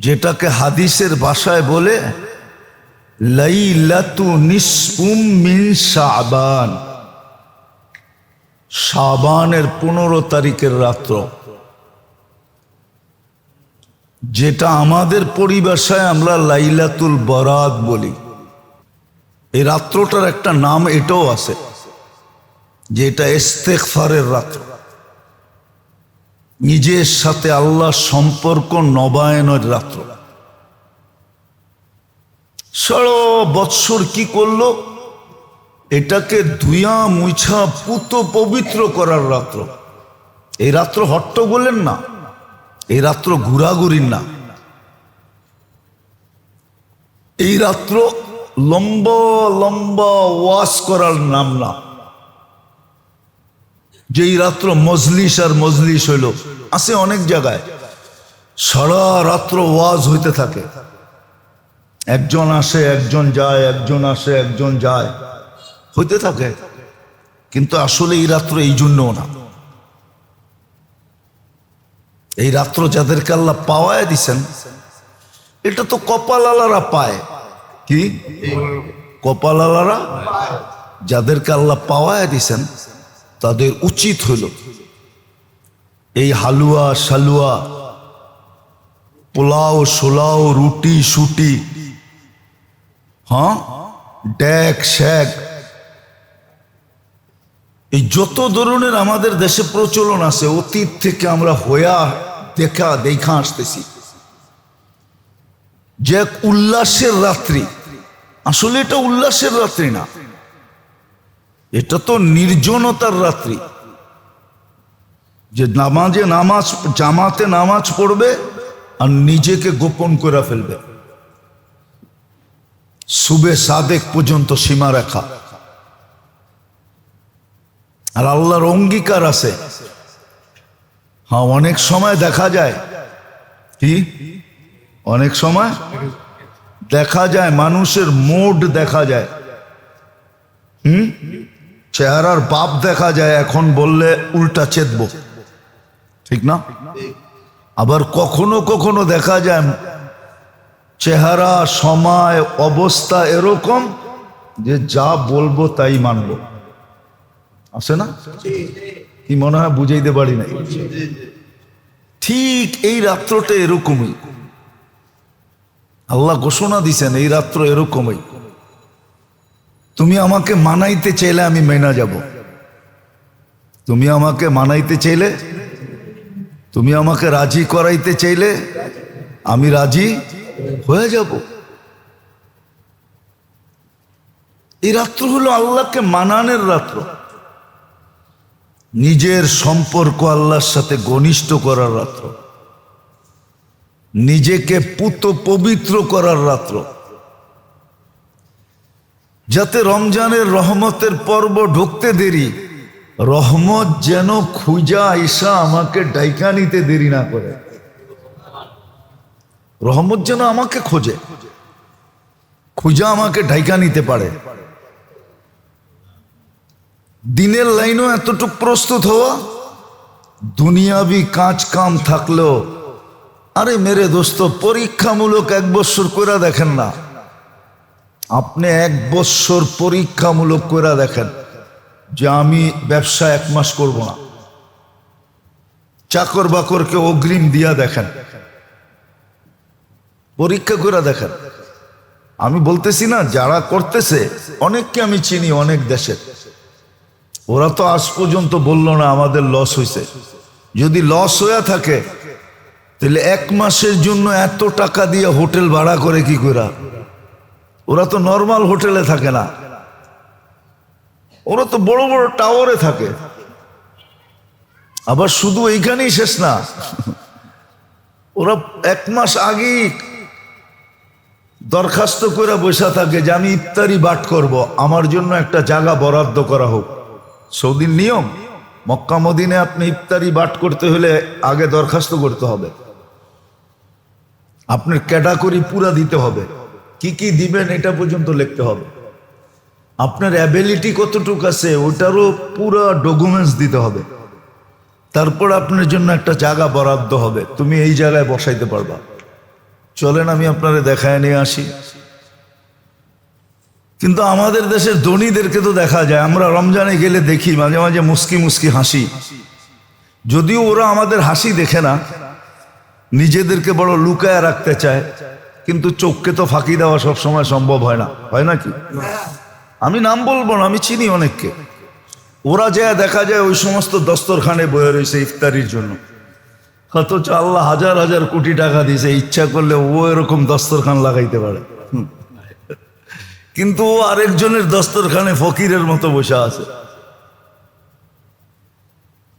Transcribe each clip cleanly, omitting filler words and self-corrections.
যেটাকে হাদিসের ভাষায় বলে লাইলাতু নিসফুম মিন শাবান, শাবানের 15 তারিখের রাত্র, যেটা আমাদের পরিভাষায় আমরা লাইলাতুল বরাত বলি। এই রাত্রটার একটা নাম এটাও আছে যে এটা ইস্তেগফারের রাত্র, নিজের সাথে আল্লাহ সম্পর্ক নবায়নের রাত্র। সারা বৎসর কি করলো? এটাকে ধুয়া মুছা পুত পবিত্র করার রাত্র। এই রাত্র হট্টগোলের না, এই রাত্র ঘোরাঘুরির না, এই রাত্র লম্বা লম্বা ওয়াজ করার নাম না। যেই রাত্র মজলিস আর মজলিস হইল, আছে অনেক জায়গায় সারা রাত্র ওয়াজ হইতে থাকে, একজন আসে একজন যায়, একজন আসে একজন যায়, হইতে থাকে। কিন্তু আসলে এই রাত্র এই জন্যও না। এই রাত্র যাদেরকে আল্লাহ পাওয়ায় দিছেন, এটা তো কপালালারা পায়। কি কপালালারা? যাদেরকে আল্লাহ পাওয়ায় দিছেন তাদের উচিত হইল এই হালুয়া শালুয়া, পোলাও সোলাও, রুটি সুটি, হ্যাঁ, ড্যাক শ্যাক, এই যত ধরনের আমাদের দেশে প্রচলন আছে, অতীত থেকে আমরা হইয়া দেখা আসতেছি যে এক উল্লাসের রাত্রি। আসলে এটা উল্লাসের রাত্রি না, এটা তো নির্জনতার রাত্রি। যে জামাতে নামাজ পড়বে আর নিজেকে গোপন করে ফেলবে, সুবে সাদেক পর্যন্ত সীমা রেখা। আর আল্লাহর অঙ্গীকার আছে। হ্যাঁ, অনেক সময় দেখা যায় কি, অনেক সময় দেখা যায় মানুষের মুড দেখা যায়, চেহারার বাপ দেখা যায়, এখন বললে উল্টা চেতব, ঠিক না? আবার কখনো কখনো দেখা যায় চেহারা, সময়, অবস্থা এরকম যে যা বলবো তাই মানব, আছে না? কি মনে হয় বুঝাইতে পারি নাই? ঠিক এই রাত্রটা এরকমই আল্লাহ ঘোষণা দিছেন, এই রাত্র এরকমই। তুমি আমাকে মানাইতে চাইলে আমি মেনা যাব, তুমি আমাকে মানাইতে চাইলে, তুমি আমাকে রাজি করাইতে চাইলে আমি রাজি হয়ে যাব। এই রাত্র হলো আল্লাহকে মানানোর রাত্র, নিজের সম্পর্ক আল্লাহর সাথে ঘনিষ্ঠ করার রাত্র, নিজেকে পুত পবিত্র করার রাত্র, যাতে রমজানের রহমতের পর্ব ঢুকতে দেরি, রহমত যেন খুঁজা আইসা আমাকে ডাইকা নিতে দেরি না করে। রহমত যেন আমাকে খোঁজে, খুঁজা আমাকে ডাইকা নিতে পারে। দিনের লাইনও এতটুকু প্রস্তুত হওয়া, দুনিয়াবি কাজ কাম থাকলেও, আরে মেরে দোস্ত, পরীক্ষামূলক 1 বছর করে দেখেন না, আপনি 1 বছর পরীক্ষামূলক করে দেখেন যে আমি ব্যবসা 1 মাস করব না, চাকর বাকরকে অগ্রিম দিয়া দেখেন, পরীক্ষা করে দেখেন। আমি বলতেছি না, যারা করতেছে অনেককে আমি চিনি, অনেক দেশের, ওরা তো আজ পর্যন্ত বলল না আমাদের লস হয়েছে। যদি লস হয়ে থাকে তাহলে 1 মাসের জন্য এত টাকা দিয়ে হোটেল ভাড়া করে কি করে? ওরা তো নর্মাল হোটেলে থাকে না, ওরা তো বড় বড় টাওয়ারে থাকে। আবার শুধু এইখানেই শেষ না, ওরা 1 মাস আগেই দরখাস্ত করে বসে থাকে যে আমি ইফতারি বাট করব, আমার জন্য একটা জায়গা বরাদ্দ করা হোক। সৌদির নিয়ম, মক্কা মদিনে আপনি ইফতারি বাট করতে হলে আগে দরখাস্ত করতে হবে, আপনার ক্যাটাগরি পুরা দিতে হবে, কি কি দিবেন এটা পর্যন্ত লিখতে হবে, আপনার অ্যাবিলিটি কতটুকু আছে ওটারও পুরা ডকুমেন্টস দিতে হবে। তারপর আপনার জন্য একটা জায়গা বরাদ্দ হবে, তুমি এই জায়গায় বসাইতে পারবা। চলেন আমি আপনারে দেখায় নিয়ে আসি। কিন্তু আমাদের দেশের ধনীদেরকে তো দেখা যায়, আমরা রমজানে গেলে দেখি মাঝে মাঝে মুস্কি মুস্কি হাসি, যদিও ওরা আমাদের হাসি দেখে না, নিজেদেরকে বড় লুকায় রাখতে চায়, কিন্তু চোখকে তো ফাঁকি দেওয়া সব সময় সম্ভব হয় না, হয় নাকি? আমি নাম বলবো না, আমি চিনি অনেককে। ওরা যা দেখা যায় ওই সমস্ত দস্তরখানে বয়ে রয়েছে ইফতারির জন্য, অথচ আল্লাহ হাজার হাজার কোটি টাকা দিয়েছে, ইচ্ছা করলে ও এরকম দস্তরখান লাগাইতে পারে, কিন্তু ও আরেকজনের দস্তরখানে ফকিরের মতো বসে আছে।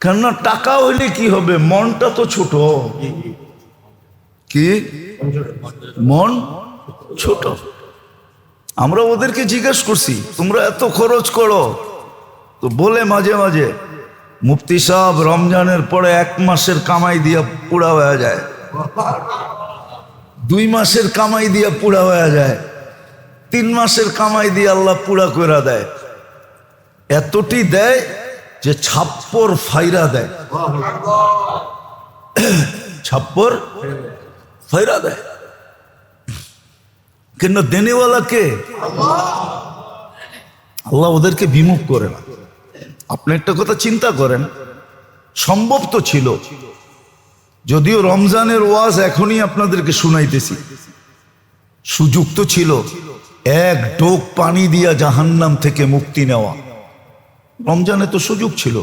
কেননা টাকা হইলে কি হবে, মনটা তো ছোট। কি মন ছোট? আমরা ওদেরকে জিজ্ঞেস করছি তোমরা এত খরচ করো, তো বলে মাঝে মাঝে মুফতি সাহেব রমজানের পরে 1 মাসের কামাই দিয়া পুরা হয়ে যায়, 2 মাসের কামাই দিয়া পুরা হয়ে যায়, 3 মাসের কামাই দিয়ে আল্লাহ পুরা করে দেয়। এতটি দেয় যে ছাপ্পর ফাইরা দেয়, ছাপ্পর ফাইরা দেয়। কিন্তু দেনেওয়ালা কে? আল্লাহ ওদেরকে বিমুখ করে না। আপনি একটা কথা চিন্তা করেন, সম্ভব তো ছিল, যদিও রমজানের ওয়াজ এখনই আপনাদেরকে শুনাইতেছি, সুযোগ তো ছিল 1 ঢোক পানি দিয়া জাহান্নাম থেকে মুক্তি নেওয়া। রমজানে তো সুযোগ ছিল,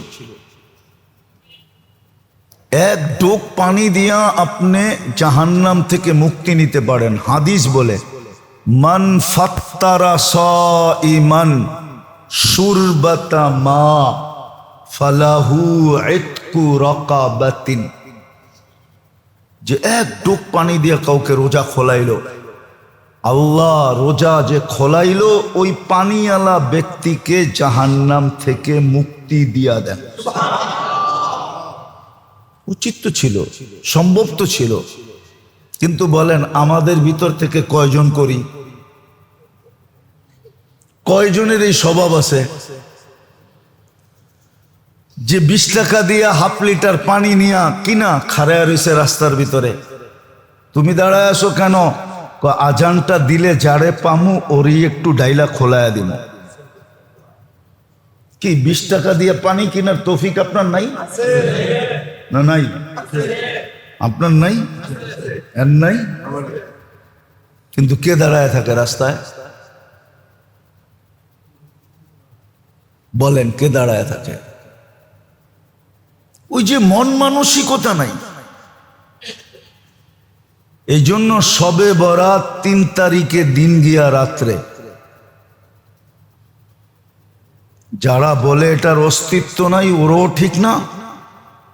1 ঢোক পানি দিয়া আপনি জাহান্নাম থেকে মুক্তি নিতে পারেন। হাদিস বলে মান ফাত্তারা সাইমান শুরবাতা মা ফালাহু ইতকু রাকাবাতিন, যে 1 ঢোক পানি দিয়া কাউকে রোজা খোলাইলো, আল্লাহ রোজা যে খোলাইলো ওই পানিওয়ালা ব্যক্তিকে জাহান্নাম থেকে মুক্তি দিয়া দেন। উচিত তো ছিল, সম্ভব তো ছিল, কিন্তু বলেন আমাদের ভিতর থেকে কয়জন করি? কয়জনের এই স্বভাব আছে যে 20 টাকা দিয়া 1/2 লিটার পানি নিয়া কিনা খাড়ায় রয়েছে রাস্তার ভিতরে? তুমি দাঁড়ায় আসো কেন? আজানটা দিলে যারে পামু ওরই একটু ডাইলা খোলায়া দিব। কি 20 টাকা দিয়ে পানি কিনার তৌফিক আপনার নাই? না নাই? আপনার নাই? এর নাই? কিন্তু কে দাঁড়ায় থাকে রাস্তায়? বলেন কে দাঁড়ায় থাকে? ওই যে মন মানসিকতা নাই। এই জন্য শবে বরাত 3 তারিখে দিন গিয়া রাত্রে, যারা বলে এটার অস্তিত্ব নাই ওরও ঠিক না,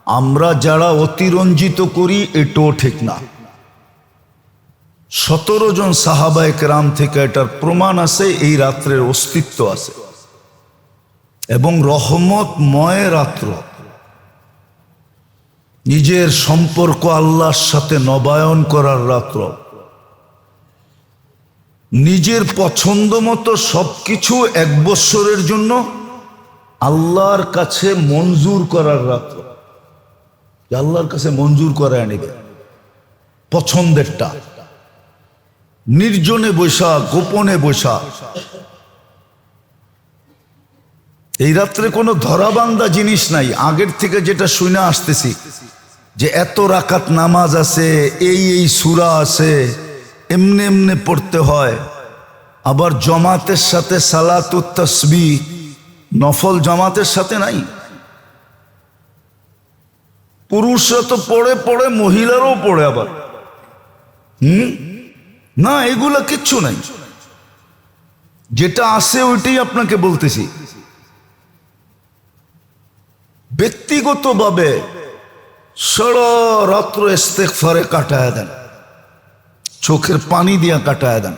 আমরা যারা অতিরঞ্জিত করি এটাও ঠিক না। 17 জন সাহাবায়ে কেরাম থেকে এটার প্রমাণ আছে, এই রাত্রের অস্তিত্ব আছে এবং রহমতময় রাত্র। নিজের সম্পর্ক আল্লাহর সাথে নবায়ন করার রাত্র, নিজের পছন্দ মতো সবকিছু 1 বৎসরের জন্য আল্লাহর কাছে মঞ্জুর করার রাত্র। আল্লাহর কাছে মঞ্জুর করে আনিবে পছন্দেরটা, নির্জনে বৈশা, গোপনে বৈশা। এই রাত্রে কোনো ধরাবান্ধা জিনিস নাই। আগের থেকে যেটা শুনে আসতেছি যে এত রাকাত নামাজ আছে, এই সূরা আছে, এমনি এমনি পড়তে হয়। আবার জামাতের সাথে সালাতুত তাসবিহ নফল জামাতের সাথে নাই। পুরুষরা তো পড়ে পড়ে, মহিলারাও পড়ে আবার। না, এগুলা কিচ্ছু নাই। যেটা আছে ওইটাই আপনাকে বলতেছি। ব্যক্তিগতভাবে সারা রাত্র ইস্তেগফারে কাটায় দেন, চোখের পানি দিয়া কাটায় দেন,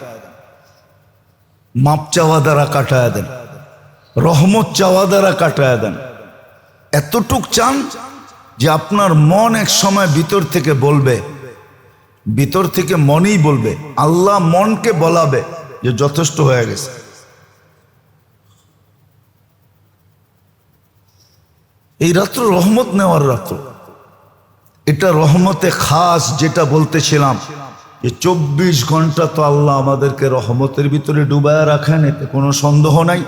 মাপ চাওয়া দ্বারা কাটায় দেন, রহমত চাওয়া দ্বারা কাটায় দেন। এতটুক চান যে আপনার মন এক সময় ভিতর থেকে বলবে, ভিতর থেকে মনই বলবে, আল্লাহ মনকে বলাবে যে যথেষ্ট হয়ে গেছে। এই রাত্র রহমত নেওয়ার রাত্র। এটা রহমতে খাস যেটা বলতেছিলাম, যে 24 ঘন্টা তো আল্লাহ আমাদেরকে রহমতের ভিতরে ডুবায়া রাখেন, এতে কোনো সন্দেহ নাই,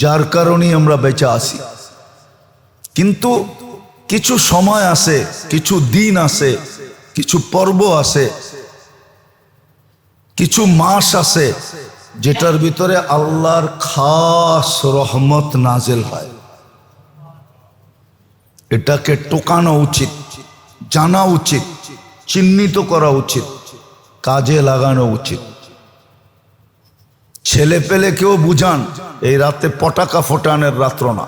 যার কারণেই আমরা বেঁচে আছি। কিন্তু কিছু সময় আছে, কিছু দিন আছে, কিছু পর্ব আছে, কিছু মাস আছে যেটার ভিতরে আল্লাহর খাস রহমত নাজেল হয়। এটাকে টোকানো উচিত, জানা উচিত, চিহ্নিত করা উচিত, কাজে লাগানো উচিত। ছেলে পেলে কেউ বুঝান, এই রাতে পটাকা ফোটানোর রাত্র না,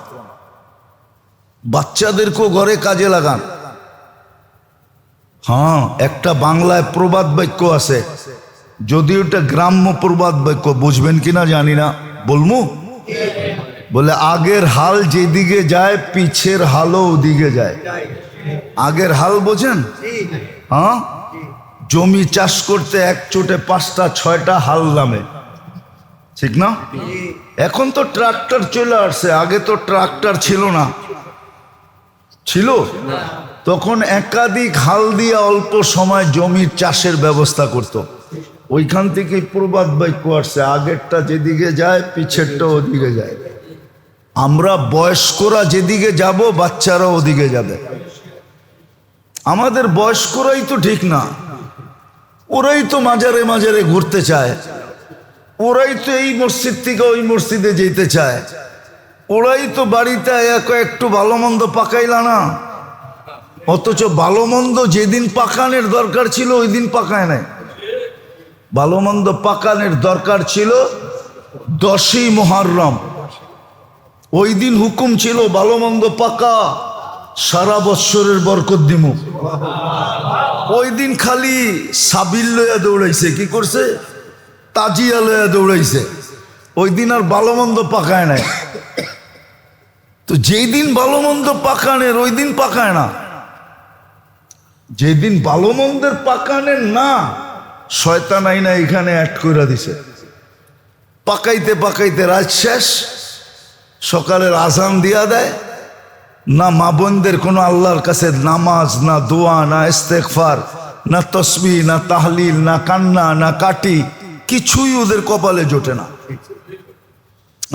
বাচ্চাদেরকেও ঘরে কাজে লাগান। হ্যাঁ, একটা বাংলায় প্রবাদ বাক্য আছে, যদি ওটা গ্রাম্য প্রবাদ বাক্য, বুঝবেন কিনা জানি না, বলমু? বলে আগের হাল যেদিকে যায় পিছের হালও ওদিকে যায়। আগের হাল বোঝেন? হ্যাঁ, জমি চাষ করতে এক চোটে 5টা 6টা হাল নামে, ঠিক না? এখন তো ট্রাক্টর চলে আসছে, আগে তো ট্রাক্টর ছিল না। ছিল? তখন একাধিক হাল দিয়ে অল্প সময় জমির চাষের ব্যবস্থা করত। ওইখান থেকে প্রবাদ বাক্য আসছে, আগেরটা যেদিকে যায় পিছেরটা ওদিকে যায়। আমরা বয়স্করা যেদিকে যাব বাচ্চারা ওদিকে যাবে। আমাদের বয়স্করাই তো ঠিক না, ওরাই তো মাজারে মাজারে ঘুরতে চায়, ওরাই তো এই মসজিদ থেকে ওই মসজিদে যেতে চায়, ওরাই তো বাড়িতে একটু ভালো মন্দ পাকাইলা না, অথচ ভালো মন্দ যেদিন পাকানের দরকার ছিল ওই দিন পাকায় নাই। ভালো মন্দ পাকানের দরকার ছিল 10ই মুহররম, ওই দিন হুকুম ছিল ভালো মন্দ পাকা, সারা বৎসরের বরকত দিমু। ওই দিন খালি সাবিল লইয়া দৌড়াইছে, কি করছে? তাজিয়া লইয়া দৌড়াইছে, ওই দিন আর ভালো মন্দ পাকায় নাই। তো যেই দিন ভালো মন্দ পাকানের ওই দিন পাকায় না, যেদিন ভালো মন্দের পাকানের না, শয়তান আইনা এখানে অ্যাড করে দিছে। পাকাইতে পাকাইতে রাত শেষ, সকালের আজান দিয়া দেয় না, মা বোনদের কোনো আল্লাহর কাছে নামাজ, না দোয়া, না ইস্তেগফার, না তসবিহ, না তাহলিল, না কান্না, না কাটি, কিছুই ওদের কপালে জোটে না।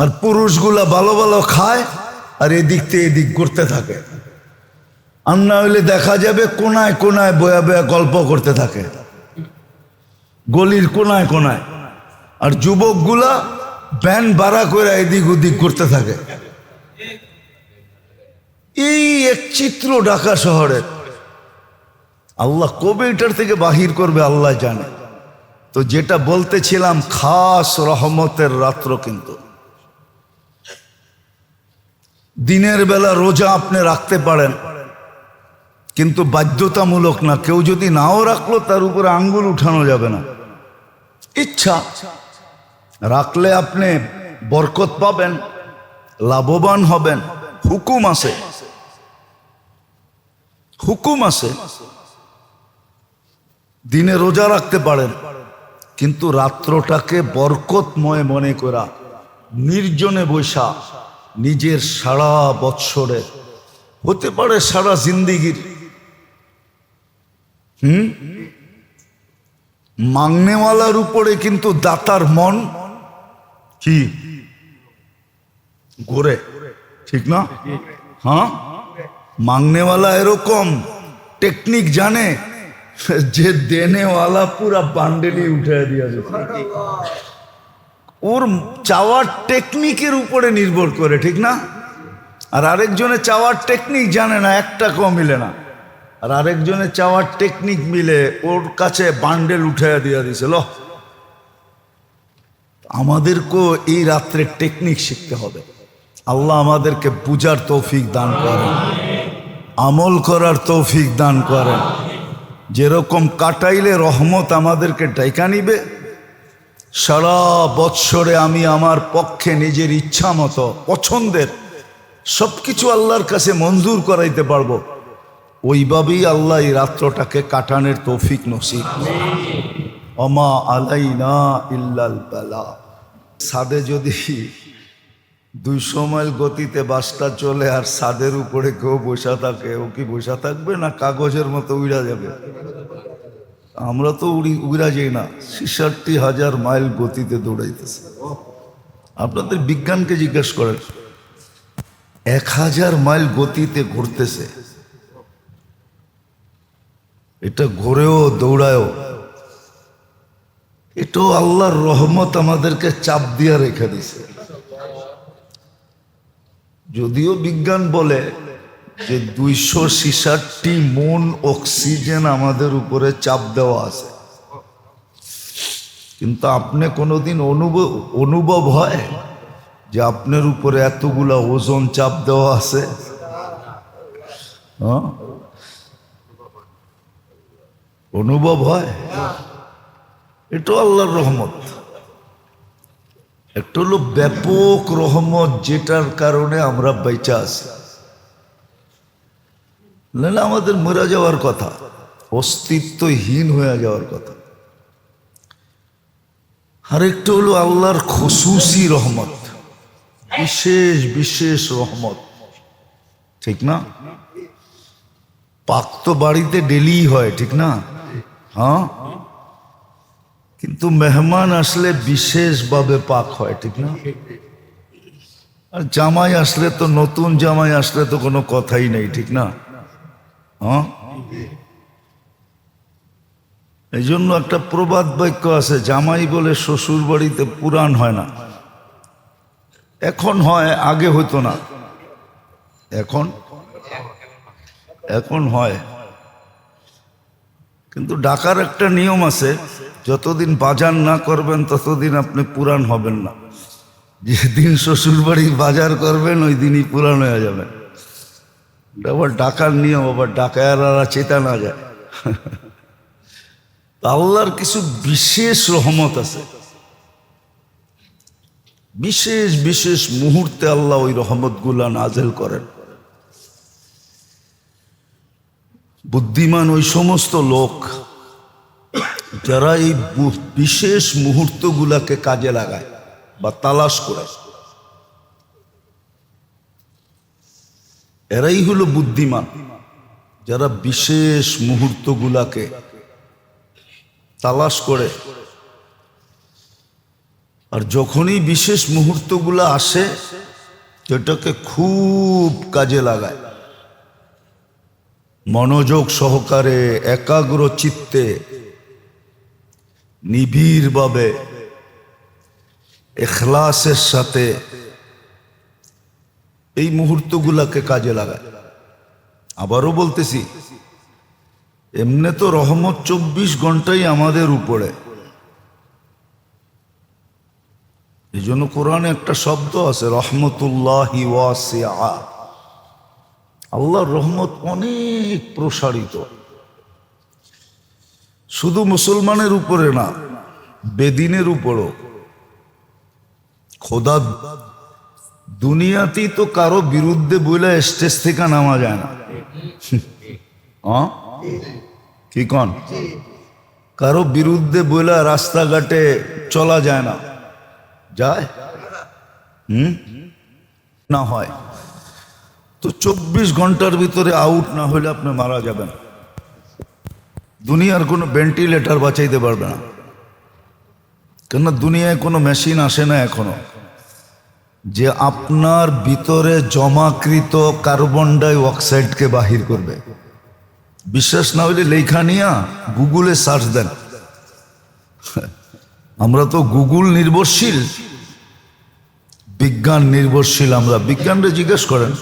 আর পুরুষগুলা ভালো ভালো খায় আর এদিক থেকে এদিক করতে থাকে, আর না হইলে দেখা যাবে কোনায় কোনায় বয়া বয়া গল্প করতে থাকে, গলির কোনায় কোনায়। আর যুবকগুলা ব্যান ভাড়া করে এদিক ওদিক করতে থাকে। এই এক চিত্র ঢাকা শহরের। আল্লাহ কবে এটার থেকে বাহির করবে আল্লাহ জানে। তো যেটা বলতেছিলাম, খাস রহমতের রাত্র, কিন্তু দিনের বেলা রোজা আপনি রাখতে পারেন, কিন্তু বাধ্যতামূলক না। কেউ যদি নাও রাখলো তার উপরে আঙ্গুল উঠানো যাবে না, ইচ্ছা রাখলে আপনি বরকত পাবেন, লাভবান হবেন। হুকুম আছে, হুকুম আছে। দিনে রোজা রাখতে পারেন, কিন্তু রাত্রটাকে বরকতময় মনে করা, নির্জনে বৈশা নিজের সারা বৎসরে, হতে পারে সারা জিন্দিগির মাংনেওয়ালার উপরে কিন্তু দাতার মন কি ঘোরে, ঠিক না? হ্যাঁ, মাংনেওয়ালা এরকম টেকনিক জানে যে দেনেওয়ালা পুরা বান্ডেলি উঠে দিয়া যাবে। ওর চাওয়ার টেকনিকের উপরে নির্ভর করে, ঠিক না? আর আরেকজনের চাওয়ার টেকনিক জানে না, 1 টাকাও মিলে না। আর আরেকজনের চাওয়ার টেকনিক মিলে, ওর কাছে বান্ডেল উঠাইয়া দিয়া দিছিল। আমাদেরকেও এই রাত্রে টেকনিক শিখতে হবে। আল্লাহ আমাদেরকে বুঝার তৌফিক দান করেন, আমল করার তৌফিক দান করেন। যেরকম কাটাইলে রহমত আমাদেরকে ডাইকা নিবে, সারা বৎসরে আমি আমার পক্ষে নিজের ইচ্ছা মতো পছন্দের সবকিছু আল্লাহর কাছে মঞ্জুর করাইতে পারবো। ওইভাবেই আল্লাহ এই রাত্রটাকে কাটানোর তৌফিক নসিব। ওমা আলাইনা ইল্লাল বালা। ছাদে যদি 200 মাইল গতিতে বাসটা চলে আর ছাদের উপরে কেউ বসা থাকে, ও কি বসা থাকবে না কাগজের মতো উড়া যাবে? আমরা তো উড়া যাই না, 66,000 মাইল গতিতে দৌড়াইতেছে। আপনাদের বিজ্ঞানকে জিজ্ঞেস করেন, 1000 মাইল গতিতে ঘুরতেছে। এটা ঘোরেও দৌড়ায়ও, এটাও আল্লাহর রহমত আমাদেরকে চাপ দিয়ে রেখে দিছে। যদিও বিজ্ঞান বলে যে 266 মন অক্সিজেন আমাদের উপরে চাপ দেওয়া আছে, কিন্তু আপনি কোনোদিন অনুভব হয় যে আপনার উপরে এতগুলা ওজন চাপ দেওয়া আছে? অনুভব হয়? এটাও আল্লাহর রহমত। একটা হলো ব্যাপক রহমত, যেটার কারণে আমরা বেঁচে আছি, নাহলে আমাদের মরে যাওয়ার কথা, অস্তিত্বহীন হয়ে যাওয়ার কথা। আরেকটা হলো আল্লাহর খুসুসি রহমত, বিশেষ বিশেষ রহমত, ঠিক না? পাক তো বাড়িতে ডেলি হয়, ঠিক না? হ্যাঁ, কিন্তু মেহমান আসলে বিশেষভাবে পাক হয়, ঠিক না? আর জামাই আসলে তো, নতুন জামাই আসলে তো কোনো কথাই নেই, ঠিক না? হ্যাঁ, এই জন্য একটা প্রবাদ বাক্য আছে, জামাই বলে শ্বশুর বাড়িতে পুরাণ হয় না। এখন হয়, আগে হইতো না। এখন হয়, কিন্তু ডাকার একটা নিয়ম আছে, যতদিন বাজার না করবেন ততদিন আপনি পুরাণ হবেন না। যেদিন শ্বশুর বাড়ি বাজার করবেন ওই দিনই পুরাণ হয়ে যাবেন। আবার ডাকার নিয়ম, আবার ডাকায়ারা চেতা না যায়। আল্লাহর কিছু বিশেষ রহমত আছে, বিশেষ বিশেষ মুহূর্তে আল্লাহ ওই রহমতগুলা নাজেল করেন। বুদ্ধিমান ওই সমস্ত লোক যারা এই বিশেষ মুহূর্তগুলাকে কাজে লাগায় বা তালাশ করে, এরাই হলো বুদ্ধিমান, যারা বিশেষ মুহূর্তগুলাকে তালাশ করে। আর যখনই বিশেষ মুহূর্তগুলা আসে, সেটাকে খুব কাজে লাগায়, মনোযোগ সহকারে, একাগ্র চিত্তে, নিবিড়ভাবে, ইখলাসের সাথে এই মুহূর্তগুলাকে কাজে লাগায়। আবারও বলতেছি, এমনি তো রহমত 24 ঘন্টাই আমাদের উপরে। এই জন্য কোরআনে একটা শব্দ আছে, রহমতুল্লাহি ওয়াসিআ। আল্লাহর রহমত অনেক প্রসারিত, শুধু মুসলমানের উপরে না, বেদিনের উপরও। খোদা দুনিয়াতেই তো কারো বিরুদ্ধে বলে স্টেজ থেকে নামা যায় না। কি কন? কারো বিরুদ্ধে বলে রাস্তাঘাটে চলা যায় না, যায়? না হয় তো 24 ঘন্টার ভিতরে আউট না হলে আপনি মারা যাবেন। দুনিয়ার কোনো ভেন্টিলেটর বাঁচাইতে পারবে না, কেননা দুনিয়ায় কোনো মেশিন আসে না এখনো যে আপনার ভিতরে জমাকৃত কার্বন ডাই অক্সাইডকে বাহির করবে। বিশ্বাস না হইলে লেখা নিয়া গুগলে সার্চ দেন। আমরা তো গুগল নির্ভরশীল, বিজ্ঞান নির্ভরশীল। আমরা বিজ্ঞানরে জিজ্ঞেস করেন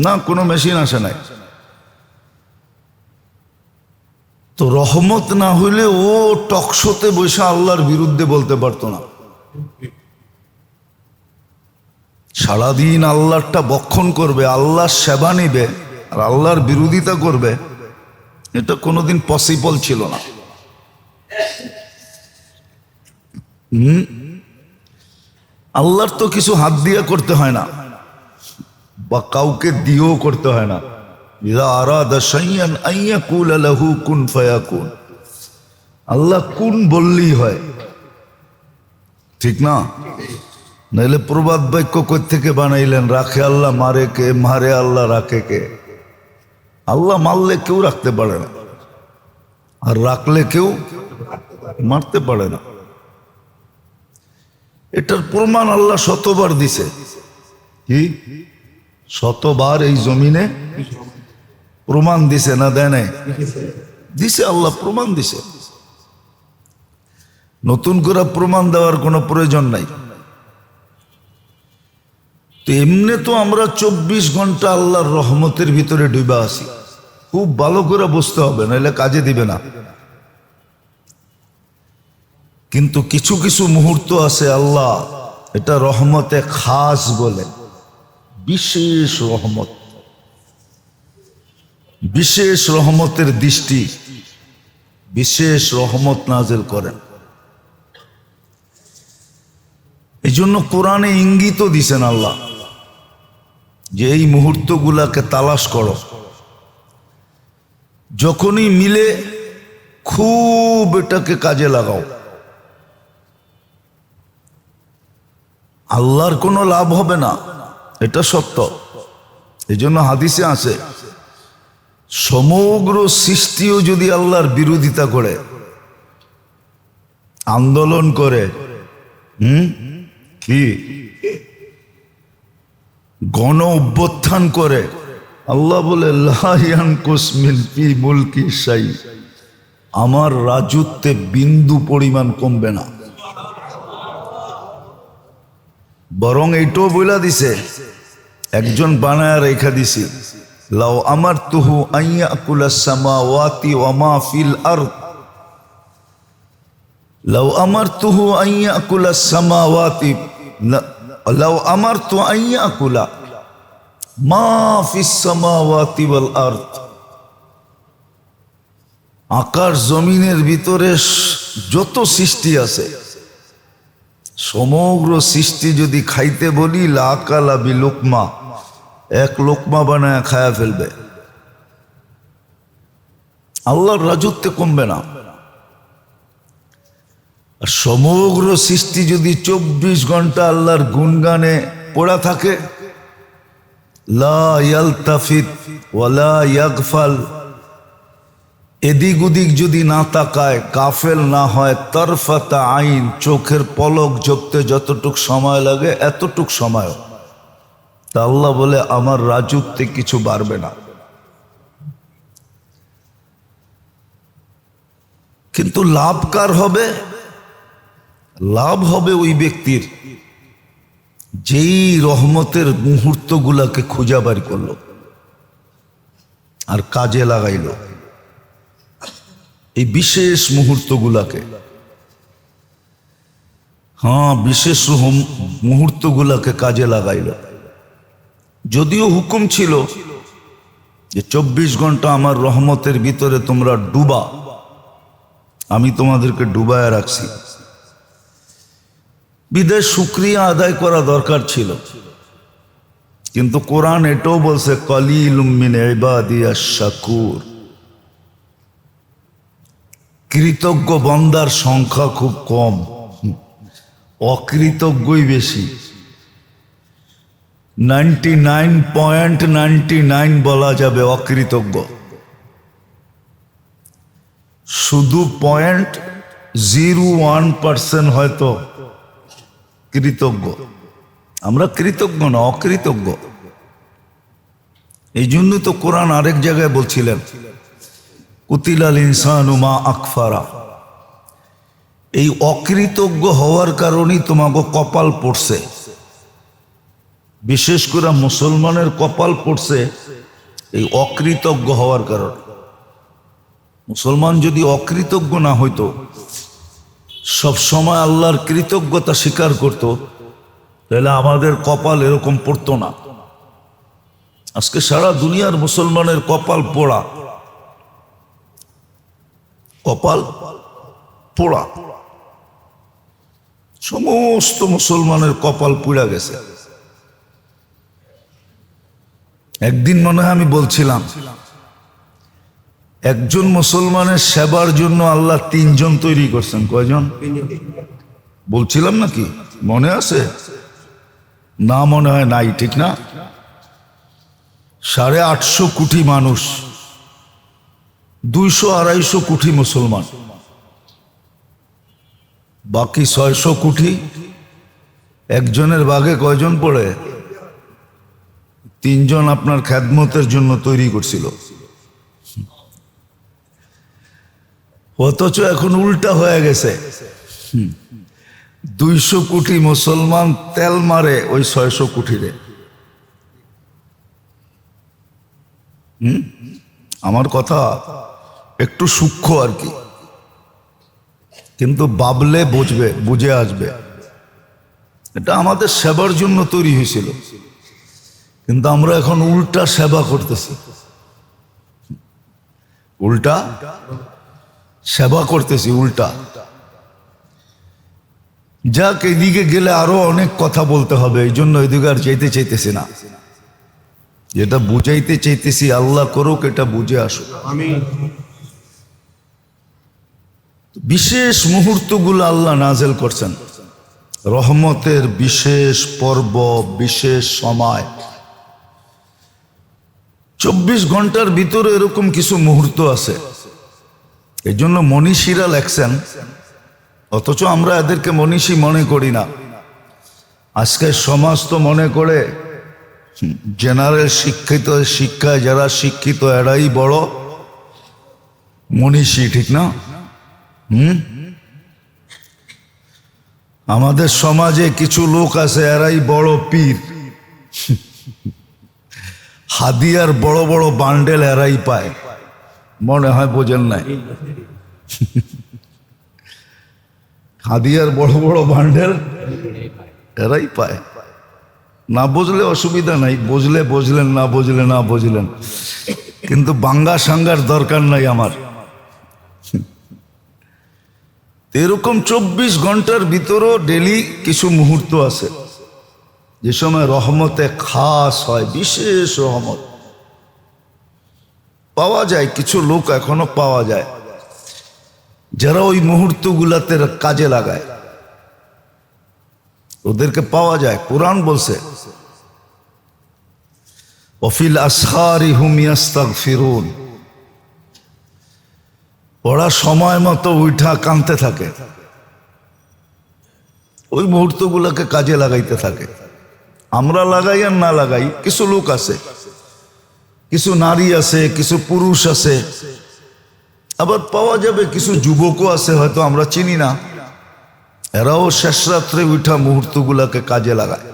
না, কোনো মেশিন আসে নাই। তো রহমত না হইলে ও টকশোতে বসে আল্লাহর বিরুদ্ধে বলতে পারতো না। সারাদিন আল্লাহরটা বক্ষণ করবে, আল্লাহর সেবা নিবে আর আল্লাহর বিরোধিতা করবে, এটা কোনোদিন পসিবল ছিল না। আল্লাহর তো কিছু হাত দিয়ে করতে হয় না, বা কাউকে দিয়েও করতে হয় না। আল্লাহ কুন বললেই হয়, ঠিক না? নাইলে প্রবাদ বাক্য কই থেকে বানাইলেন? রাখে আল্লাহ, মারে কে? মারে আল্লাহ, রাখে কে? আল্লাহ মারলে কেউ রাখতে পারে না। আর রাখলে কেউ মারতে পারে না। এটার প্রমাণ আল্লাহ শতবার দিছে। কি শতবার এই জমিনে প্রমাণ দিছে না দেয় নাই? দিছে, আল্লাহ প্রমাণ দিছে। নতুন করে প্রমাণ দেওয়ার কোনো প্রয়োজন নাই। তো এমনি তো আমরা 24 ঘন্টা আল্লাহর রহমতের ভিতরে ডুবা আছি। খুব ভালো করে বুঝতে হবে, নাহলে কাজে দিবে না। কিন্তু কিছু কিছু মুহূর্ত আছে আল্লাহ এটা রহমতে খাস বলে, বিশেষ রহমত, বিশেষ রহমতের দৃষ্টি, বিশেষ রহমত নাজিল করেন। এই জন্য কোরআনে ইঙ্গিতও দিছেন আল্লাহ যে এই মুহূর্তগুলাকে তালাশ করো, যখনই মিলে খুব এটাকে কাজে লাগাও। আল্লাহর কোনো লাভ হবে না, এটা সত্য। এই জন্য হাদিসে আছে সমগ্র সৃষ্টিও যদি আল্লাহর বিরোধিতা করে, আন্দোলন করে, কি গণ অভ্যুত্থান করে, আল্লাহ বলে লা ইয়ানকুস মিন ফি মুলকি শাই, আমার রাজত্বে বিন্দু পরিমাণ কমবে না। বরং এইটাও বইলা দিছে, একজন বানায় রেখা দিছি, লাউ আমারতুহু আইয়াকুলাস সামাওয়াতি ওয়া মা ফিল আরদ, লাউ আমারতুহু আইয়াকুলাস সামাওয়াতি, লাউ আমারতু আইয়াকুলা মা ফিস সামাওয়াতি ওয়াল আরদ, আকাশ জমিনের ভিতরে যত সৃষ্টি আছে সমগ্র সৃষ্টি যদি খাইতে বলি লাকালা বি লুকমা, এক লোকমা বানায় খায়া ফেলবে। আল্লাহর রাজত্বে কমবে না। আর সমগ্র সৃষ্টি যদি 24 ঘন্টা আল্লাহর গুণগানে পড়া থাকে, লা ইয়ালতাফিত ওয়ালা ইয়াগফাল, এদিক ওদিক যদি না তাকায়, গাফেল না হয়, তরফাতা আইন, চোখের পলক ঝপতে যতটুক সময় লাগে এতটুক সময়, তা আল্লাহ বলে আমার রাজত্বে কিছু বাড়বে না। কিন্তু লাভ কার হবে? লাভ হবে ওই ব্যক্তির যেই রহমতের মুহূর্তগুলাকে খুঁজা বার করলো আর কাজে লাগাইলো, এই বিশেষ মুহূর্তগুলাকে। হ্যাঁ, বিশেষ মুহূর্তগুলাকে কাজে লাগাইল। যদিও হুকুম ছিল যে 24 ঘন্টা আমার রহমতের ভিতরে তোমরা ডুবা, আমি তোমাদেরকে ডুবায় রাখছি, বিদায় শুকরিয়া আদায় করা দরকার ছিল। কিন্তু কোরআন এটাও বলছে কলিলুম মিন ইবাদিয়াশ শাকুর, কৃতজ্ঞ বন্দার সংখ্যা খুব কম, অকৃতজ্ঞই বেশি। 99.99 বলা যাবে অকৃতজ্ঞ, শুধু 0.01% হয়তো কৃতজ্ঞ। আমরা কৃতজ্ঞ না, অকৃতজ্ঞ। এই জন্য তো কোরআন আরেক জায়গায় বলছিলেন কুতিলাল ইনসানু মা আকফারা, এই অকৃতজ্ঞ হওয়ার কারণেই তোমাকে কপাল পড়ছে। বিশেষ করে মুসলমানের কপাল পড়ছে এই অকৃতজ্ঞ হওয়ার কারণে। মুসলমান যদি অকৃতজ্ঞ না হইতো, সব সময় আল্লাহর কৃতজ্ঞতা স্বীকার করত, তাহলে আমাদের কপাল এরকম পড়তো না। আজকে সারা দুনিয়ার মুসলমানের কপাল পোড়া, কপাল পোড়া, সমস্ত মুসলমানের কপাল পুড়া গেছে। একদিন মনে হয় আমি বলছিলাম, একজন মুসলমানের সেবার জন্য আল্লাহ 3 জন তৈরি করছেন। কয়জন বলছিলাম নাকি? মনে আছে না? মনে হয় নাই, ঠিক না? 850 কোটি মানুষ, 200-250 কোটি মুসলমান, বাকি 600 কোটি একজনের ভাগে কয়জন পড়ে? 3 জন আপনার খেদমতের জন্য তৈরি করছিল। অথচ এখন উল্টা হয়ে গেছে, 200 কোটি মুসলমান তেল মারে ওই 600 কোটিরে। আমার কথা একটু সূক্ষ্ম আর কি, কিন্তু ভাবলে বুঝে আসবে। এটা আমাদের সেবার জন্য তৈরি হয়েছিল, কিন্তু আমরা এখন উল্টা সেবা করতেছি, উল্টা সেবা করতেছি, উল্টা। যাক, এদিকে গেলে আরো অনেক কথা বলতে হবে, এই জন্য এদিকে আর যেতে চাইতেছি না। যেটা বুঝাইতে চাইতেছি আল্লাহ করুক এটা বুঝে আসুক। বিশেষ মুহূর্তগুলো আল্লাহ নাজেল করছেন, রহমতের বিশেষ পর্ব, বিশেষ সময়। 24 ঘন্টার ভিতরে এরকম কিছু মুহূর্ত আছে, এই জন্য মনীষীরা লেখছেন, অথচ আমরা এদেরকে মনীষী মনে করি না। আজকের সমাজ তো মনে করে জেনারেল শিক্ষায় যারা শিক্ষিত এরাই বড় মনীষী, ঠিক না? আমাদের সমাজে কিছু লোক আছে এরাই বড় পীর, হাদিয়ার বড় বড় বান্ডেল এরাই পায়, মনে হয় বোঝেন নাই? হাদিয়ার বড় বড় বান্ডেল এরাই পায়। না বুঝলে অসুবিধা নাই, বুঝলে বুঝলেন, না বুঝলে না বুঝলেন, কিন্তু বাঙ্গা সাঙ্গার দরকার নাই আমার। এরকম 24 ঘন্টার ভিতরও ডেলি কিছু মুহূর্ত আছে যে সময় রহমতে খাস হয়, বিশেষ রহমত পাওয়া যায়। কিছু লোক এখনো পাওয়া যায় যারা ওই মুহূর্তগুলাতে কাজে লাগায়, ওদেরকে পাওয়া যায়। কোরআন বলছে ওয়াফিল আসহারি হুম ইয়াস্তাগফিরুন, ওরা সময় মতো উঠা কাঁদতে থাকে, ওই মুহূর্তগুলোকে কাজে লাগাইতে থাকে। আমরা লাগাই আর না লাগাই, কিছু লোক আছে, কিছু নারী আছে, কিছু পুরুষ আছে, আবার পাওয়া যাবে কিছু যুবকও আছে, হয়তো আমরা চিনি না, এরাও শেষ রাত্রে উঠা মুহূর্তগুলোকে কাজে লাগায়।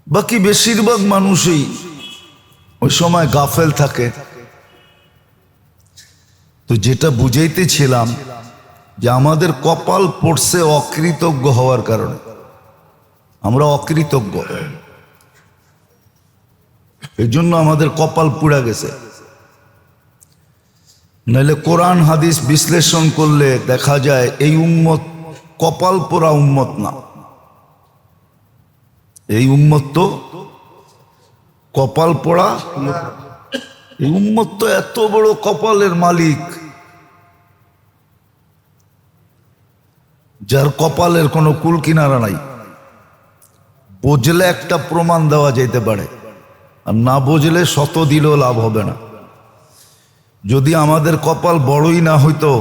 বাকি বেশিরভাগ মানুষই ওই সময় গাফেল থাকে। তো যেটা বুঝাইতেছিলাম যে আমাদের কপাল পড়ছে অকৃতজ্ঞ হওয়ার কারণে, আমরা অকৃতজ্ঞ, এই জন্য আমাদের কপাল পুড়া গেছে। নাহলে কোরআন হাদিস বিশ্লেষণ করলে দেখা যায় এই উম্মত কপাল পোড়া উম্মত না, এই উম্মত তো কপাল পোড়া। এই উম্মত তো এত বড় কপালের মালিক যার কপালের কোনো কুল কিনারা নাই। বুঝলে একটা প্রমাণ দেওয়া যেতে পারে, আর না বুঝলে শত দিলেও লাভ হবে না। যদি আমাদের কপাল বড়ই না হইতো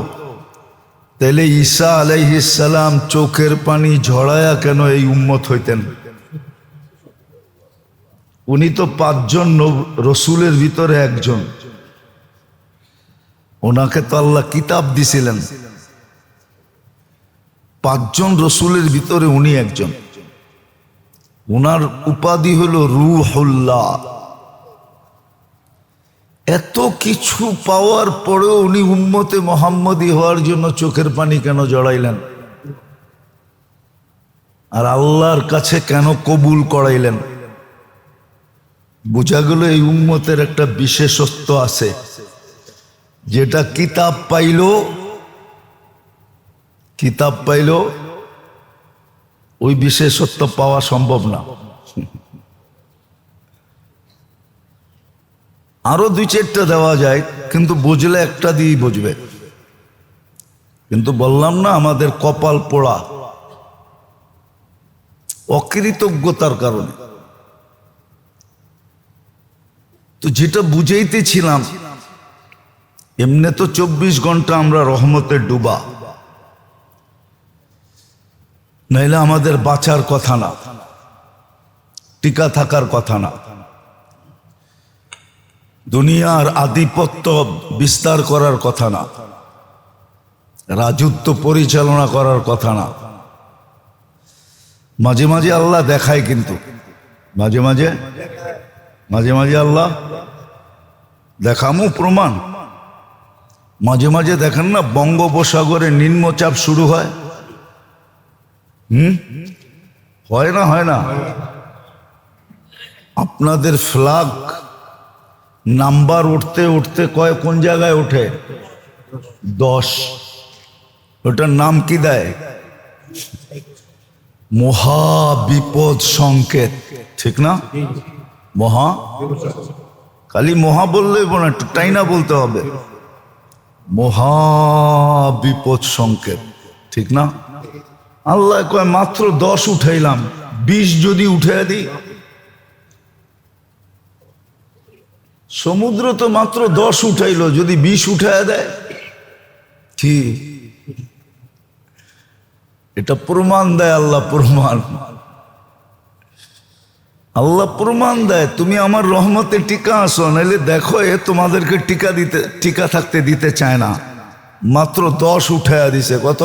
তাহলে ঈসা আলাইহিস সালাম চোখের পানি ঝরায়া কেন এই উম্মত হইতেন? উনি তো 5 জন রসুলের ভিতরে একজন, ওনাকে তো আল্লাহ কিতাব দিছিলেন। 5 জন রসুলের ভিতরে উনি একজন। ওনার উপাধি হলো রূহুল্লাহ। এত কিছু পাওয়ার পরেও উনি উম্মতে মুহাম্মদী হওয়ার জন্য চোখের পানি কেন জড়াইলেন? আর আল্লাহর কাছে কেন কবুল করাইলেন? বোঝা গেল এই উম্মতের একটা বিশেষত্ব আছে, যেটা কিতাব পাইল ওই বিশেষত্ব পাওয়া সম্ভব না। আরো 2-4টা দেওয়া যায়, কিন্তু বুঝলে একটা দিয়েই বুঝবে। কিন্তু বললাম না আমাদের কপাল পোড়া অকৃতজ্ঞতার কারণে। তো যেটা বুঝাইতেছিলাম, এমনি তো 24 ঘন্টা আমরা রহমতে ডুবা, নাইলে আমাদের বাঁচার কথা না, টিকা থাকার কথা না, দুনিয়ার আধিপত্য বিস্তার করার কথা না, রাজত্ব পরিচালনা করার কথা না। মাঝে মাঝে আল্লাহ দেখায়, কিন্তু মাঝে মাঝে আল্লাহ দেখামু প্রমাণ। মাঝে মাঝে দেখেন না, বঙ্গোপসাগরে নিম্নচাপ শুরু হয়, হয় না? আপনাদের ফ্ল্যাগ নাম্বার উঠতে উঠতে কোন জায়গায় ওঠে? 10। ওটার নাম কি দেয়? মহাবিপদ সংকেত, ঠিক না? খালি মহা বললেই না, একটু টাইনা বলতে হবে, মহাবিপদ সংকেত, ঠিক না? আল্লাহ কয় মাত্র 10 উঠাইলাম, 20 যদি উঠে দিই। সমুদ্র তো মাত্র 10 উঠাইলো, যদি 20 উঠায় দেয়, কি এটা প্রমাণ দেয় আল্লাহ, আল্লাহ প্রমাণ দেয় তুমি আমার রহমতে টিকা আসো, নাহলে দেখো এ তোমাদেরকে টিকা থাকতে দিতে চায় না। মাত্র 10 উঠাইয়া দিছে। কত?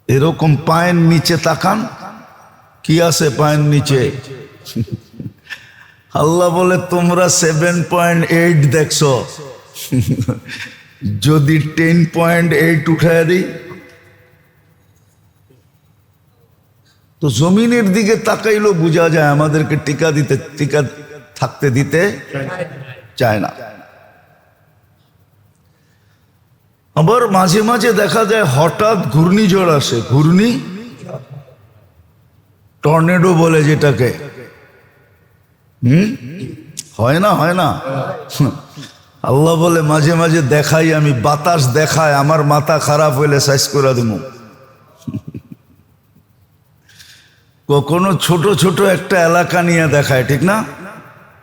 এরকম পায়ের নিচে তাকান, কি আছে পায়ের নিচে? আল্লাহ বলে তোমরা 7.8 দেখছো, যদি 10.8 উঠায় দিই, তো জমিনের দিকে তাকাইলেও বোঝা যায় আমাদেরকে টিকা থাকতে দিতে চায় না। আবার মাঝে মাঝে দেখা যায় হঠাৎ ঘূর্ণিঝড় আসে, টর্নেডো বলে যেটাকে, হয় না? আল্লাহ বলে মাঝে মাঝে দেখাই আমি, বাতাস দেখায়, আমার মাথা খারাপ হইলে সাইজ করে দিব। কখনো ছোট ছোট একটা এলাকা নিয়ে দেখায়, ঠিক না?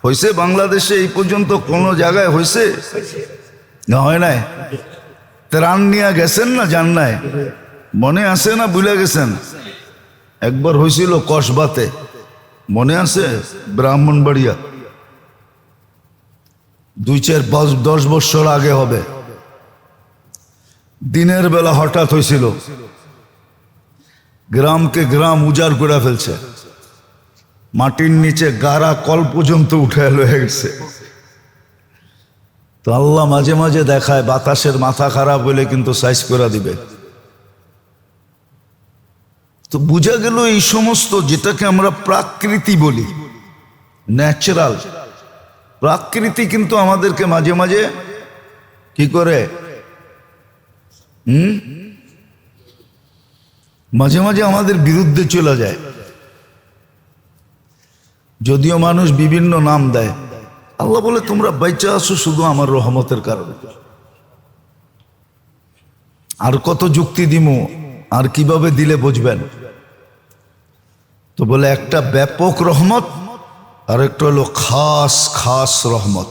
হয়েছে বাংলাদেশে এই পর্যন্ত কোন জায়গায় হয়েছে না? হয় নাই? ত্রাণ নিয়ে গেছেন না? যান নাই? মনে আছে না ভুলে গেছেন? একবার হয়েছিল কসবাতে, মনে আছে? ব্রাহ্মণবাড়িয়া, 2-4-10 বছর আগে হবে। দিনের বেলা হঠাৎ হয়েছিল, গ্রামকে গ্রাম উজাড় করে ফেলছে, মাটির নিচে গাড়া কল পর্যন্ত উঠে লয়ে গেছে। তো আল্লাহ মাঝে মাঝে দেখায় বাতাসের মাথা খারাপ হইলে কিন্তু সাইজ করে দিবে। তো বোঝা গেল এই সমস্ত যেটাকে আমরা প্রাকৃতি বলি, ন্যাচারাল প্রাকৃতি, কিন্তু আমাদেরকে মাঝে মাঝে কি করে? মাঝে মাঝে আমাদের বিরুদ্ধে চলে যায়। যদিও মানুষ বিভিন্ন নাম দেয়, আল্লাহ বলে তোমরা বাইচা আছো শুধু আমার রহমতের কারণে। আর কত যুক্তি দিমু, আর কিভাবে দিলে বুঝবেন? তো বলে একটা ব্যাপক রহমত, আর একটা হলো খাস রহমত,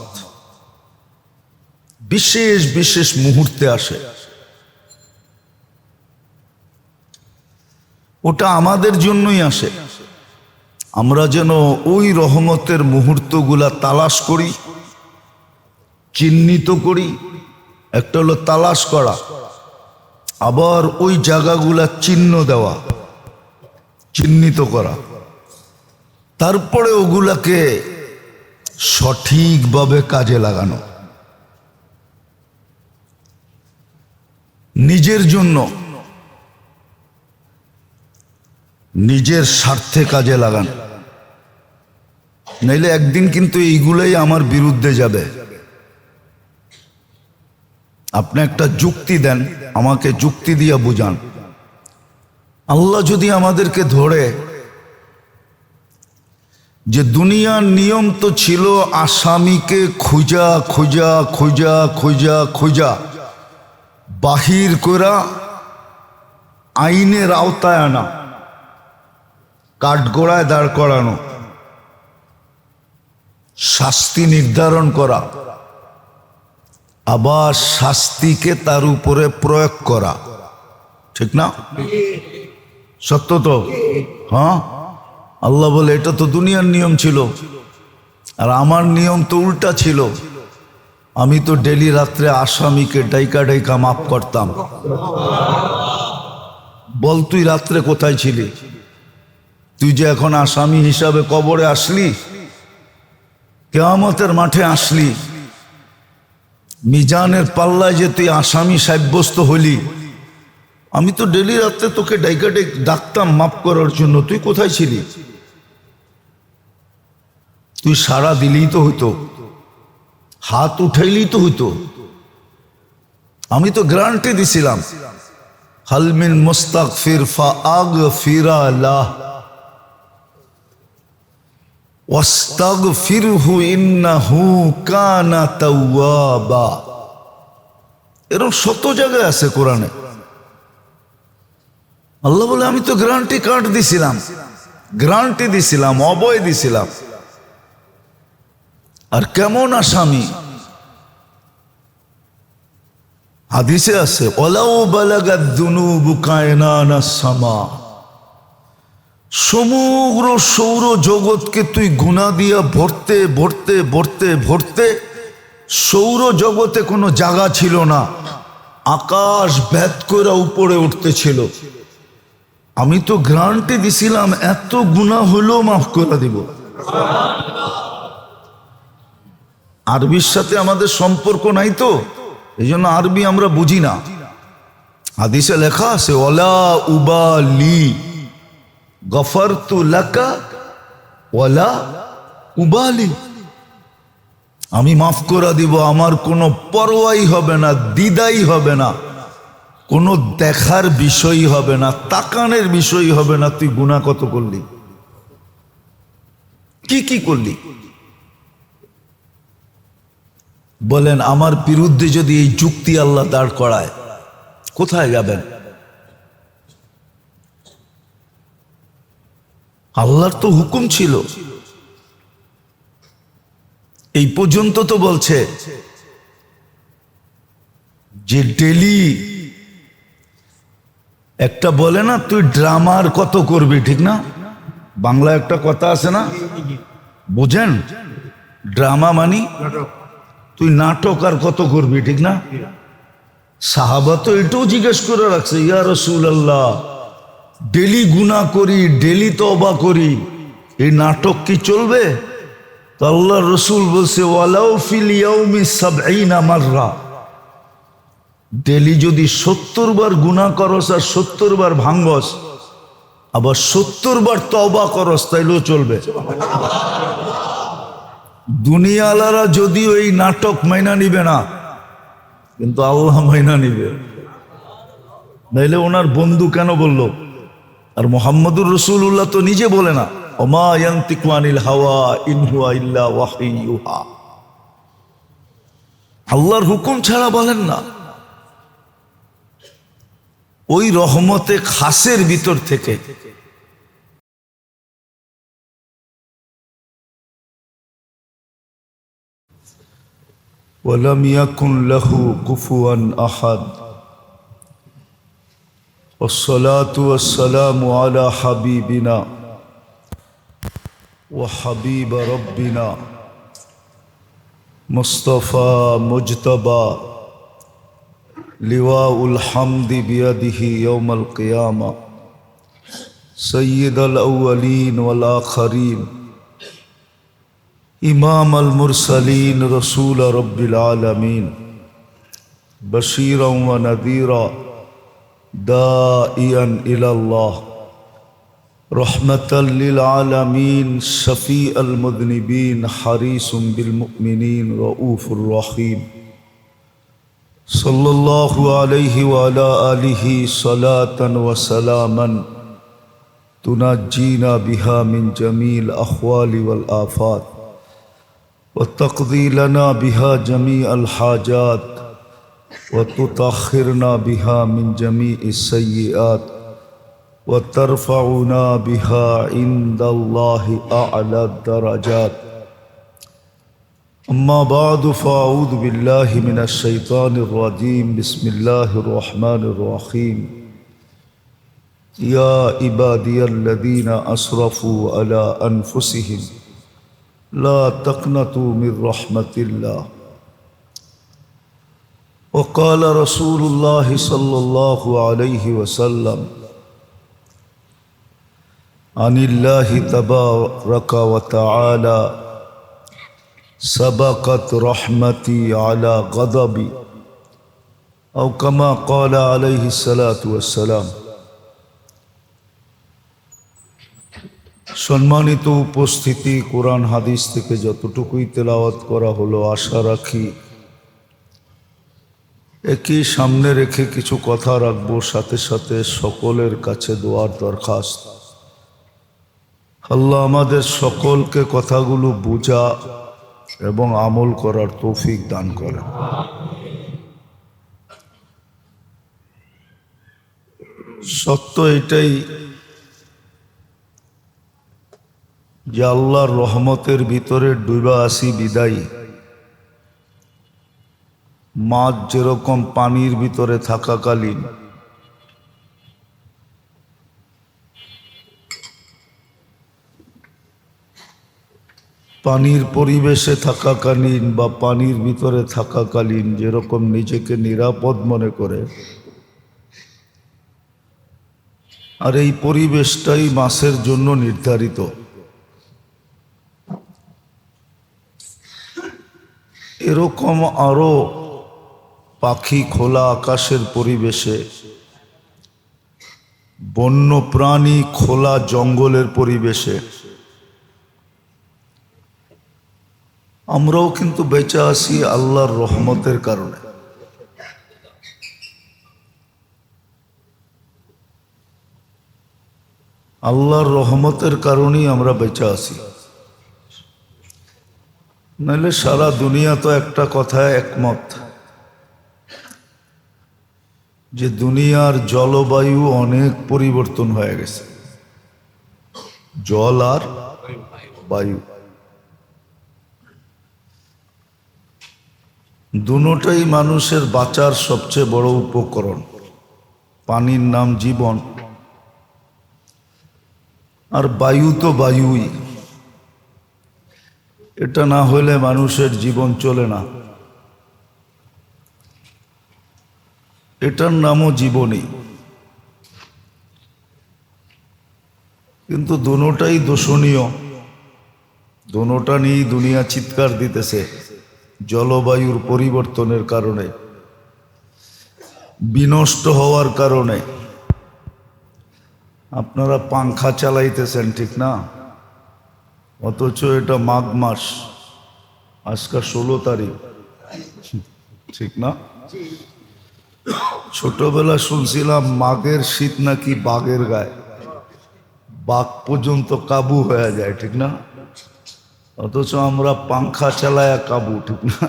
বিশেষ মুহূর্তে আসে। ওটা আমাদের জন্যই আসে, আমরা যেন ওই রহমতের মুহূর্তগুলা তালাশ করি, চিহ্নিত করি। একটা হলো তালাশ করা, আবার ওই জায়গাগুলা চিহ্ন দেওয়া, চিহ্নিত করা, তারপরে ওগুলাকে সঠিকভাবে কাজে লাগানো, নিজের জন্য, নিজের স্বার্থে কাজে লাগানো। নাইলে একদিন কিন্তু এইগুলাই আমার বিরুদ্ধে যাবে। আপনি একটা যুক্তি দেন, আমাকে যুক্তি দিয়ে বুঝান। আল্লাহ যদি আমাদেরকে ধরে যে দুনিয়ার নিয়ম তো ছিল আসামিকে খুঁজা বাহির করা, আইনের আওতায় আনা, কাঠগড়ায় দাঁড় করানো, শাস্তি নির্ধারণ করা, আবার শাস্তিকে তার উপরে প্রয়োগ করা, ঠিক না? সত্য তো? হ্যাঁ, আল্লাহ বলে এটা তো দুনিয়ার নিয়ম ছিল, আর আমার নিয়ম তো উল্টা ছিল। আমি তো ডেলি রাত্রে আসামিকে ডাইকা ডাইকা মাফ করতাম। বল তুই রাত্রে কোথায় ছিলি? তুই যে এখন আসামি হিসাবে কবরে আসলি, কিয়ামতের মাঠে আসলি, মিজানের পাল্লায় যে তুই আসামি সাব্যস্ত হলি, আমি তো ডেলি রাত্রে তোকে ডাইকা ডাকতাম মাফ করার জন্য। তুই কোথায় ছিলি? তুই সাড়া দিলেই তো হইতো, হাত উঠাইলেই তো হইতো। আমি তো গ্যারান্টি দিছিলাম, হাল মিন মুস্তাগফির ফাআগফিরা লাহ ওয়াস্তাগফিরহু ইন্নাহু কানা তাওয়াবা। এরকম শত জায়গায় আছে কোরআনে। আল্লাহ বলে আমি তো গ্যারান্টি কার্ড দিছিলাম, গ্যারান্টি দিছিলাম, অবয় দিছিলাম। আর কেমন আসামি? হাদিসে আছে, ওয়ালাউ বালাগাদ যুনুবু কায়নানাস সামা। সমগ্র সৌর জগৎকে তুই গুনাহ দিয়া ভরতে ভরতে ভরতে ভরতে সৌর জগতে কোনো জায়গা ছিল না, আকাশ ভেদ করে উপরে উঠতেছিল। আমি তো গ্যারান্টি দিছিলাম এত গুনাহ হলেও মাফ করে দিব। আরবির সাথে আমাদের সম্পর্ক নাই তো, এই জন্য আরবি আমরা বুঝি না। হাদিসে লেখা আছে, ওয়ালা উবালি গফরতু লাকা ওয়ালা উবালি। আমি মাফ করে দিব, আমার কোনো পরোয়াই হবে না, দ্বিধাই হবে না, কোনো দেখার বিষয় হবে না, তাকানের বিষয় হবে না। তুই গুনাহ কত করলি, কি কি করলি? বলেন, আমার বিরুদ্ধে যদি এই যুক্তি আল্লাহ দাঁড় করায়, কোথায় যাবেন? আল্লাহর তো হুকুম ছিল, এই পর্যন্ত তো বলছে যে ডেলি একটা বলে না, তুই ড্রামার কত করবি, ঠিক না? বাংলা একটা কথা আছে না, বুঝেন? ড্রামা মানি তুই নাটক আর কত করবি, ঠিক না? সাহাবা তো এটাও জিজ্ঞেস করে রাখছে, ইয়া রাসূলুল্লাহ, ডেলি গুনাহ করি, ডেলি তওবা করি, এই নাটক কি চলবে? তো আল্লাহ রসুল বলছে, ওয়ালাউ ফিল ইয়াউমি ৭০ মাররা। ডেলি যদি ৭০ বার গুনাহ করস আর ৭০ বার ভাঙ্গস, আবার ৭০ বার তওবা করস, তাইলেও চলবে। দুনিয়ালারা যদিও এই নাটক মাইনা নিবে না, কিন্তু আল্লাহ মাইনা নিবে। নাইলে ওনার বন্ধু কেন বলল? আর মুহাম্মদুর রাসূলুল্লাহ তো নিজে বলে না, ওমা ইয়ানতিকু আনিল হাওয়া ইন হুয়া ইল্লা ওয়াহয়ুন ইউহা। আল্লাহর হুকুম ছাড়া বলেন না। ওই রহমতে খাসের ভিতর থেকে ওয়ালাম ইয়াকুন লাহু কুফুয়ান আহাদ। والصلاة والسلام على حبيبنا وحبيب ربنا مصطفى مجتبى لواء الحمد بيده يوم القيامة سيد الأولين والآخرين إمام المرسلين رسول رب العالمين بشيرا ونذيرا داعيا إلى الله رحمة للعالمين شفيع المذنبين حريص بالمؤمنين رؤوف رحيم صلى الله عليه وعلى آله صلاة وسلاما تنجينا بها من جميع الأحوال والآفات وتقضي لنا بها جميع الحاجات وتطهرنا بها من جميع السيئات وترفعنا بها عند الله أعلى الدرجات أما بعد فأعوذ بالله من الشيطان الرجيم بسم الله الرحمن الرحيم يا عبادي الذين أسرفوا على أنفسهم لا تقنطوا من رحمة الله وقال رسول الله صلى الله عليه وسلم عن الله تبارك وتعالى سبقت رحمتي على غضبي أو كما قال عليه الصلاة والسلام সম্মানিত উপস্থিতি, কোরআন হাদিস থেকে যতটুকুই তেলাওয়াত করা হলো আশা রাখি একই সামনে রেখে কিছু কথা রাখবো, সাথে সাথে সকলের কাছে দোয়ার দরখাস্ত। আল্লাহ আমাদের সকলকে কথাগুলো বোঝা এবং আমল করার তৌফিক দান করেন। সত্য এটাই যে আল্লাহর রহমতের ভিতরে ডুবা আসি বিদায়ী মাছ যেরকম পানির ভিতরে থাকাকালীন পানির পরিবেশে থাকাকালীন বা পানির ভিতরে থাকাকালীন যেরকম নিজেকে নিরাপদ মনে করে, আর এই পরিবেশটাই মাছের জন্য নির্ধারিত। এরকম আরো পাখি খোলা আকাশের পরিবেশে, বন্য প্রাণী খোলা জঙ্গলের পরিবেশে আমরাও কিন্তু বেঁচে আছি আল্লাহর রহমতের কারণে। আল্লাহর রহমতের কারণেই আমরা বেঁচে আছি, নাহলে সারা দুনিয়া তো একটা কথায় একমত যে দুনিয়ার জলবায়ু অনেক পরিবর্তন হয়ে গেছে। জল আর বায়ু দুটোটাই মানুষের বাঁচার সবচেয়ে বড় উপকরণ। পানির নাম জীবন, আর বায়ু তো বায়ুই। এটা না হলে মানুষের জীবন চলে না। এটার নামও জীবনই, কিন্তু দুটোটাই দোষণীয়। দুটোটা নিয়েই দুনিয়া চিৎকার দিতেছে জলবায়ুর পরিবর্তনের কারণে, বিনষ্ট হওয়ার কারণে। আপনারা পাংখা চালাইতেছেন ঠিক না, অথচ এটা মাঘ মাস, আজকাল 16 তারিখ, ঠিক না? ছোটবেলা শুনছিলাম মাঘের শীত নাকি বাঘের গায়ে, বাঘ পর্যন্ত কাবু হয়ে যায়, ঠিক না? অথচ আমরা পাংখা চালায়া কাবু, ঠিক না?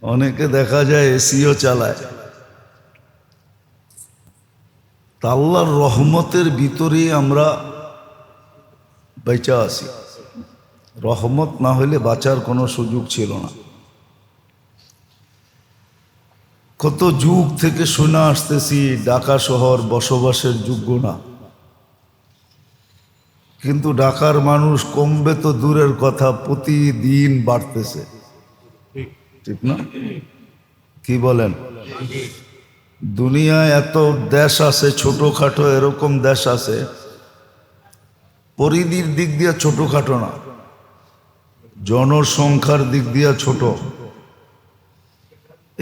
অনেকে দেখা যায় এসিও চালায়। আল্লাহর রহমতের ভিতরে আমরা বেঁচে আছি। রহমত না হলে বাঁচার কোনো সুযোগ ছিল না। কত যুগ থেকে শুনে আসতেছি ঢাকা শহর বসবাসের যোগ্য না, কিন্তু ঢাকার মানুষ কমবে তো দূরের কথা, প্রতিদিন বাড়তেছে, ঠিক না? কি বলেন? দুনিয়ায় এত দেশ আছে ছোটখাটো, এরকম দেশ আছে পরিধির দিক দিয়ে ছোটখাটো না, জনসংখ্যার দিক দিয়ে ছোট।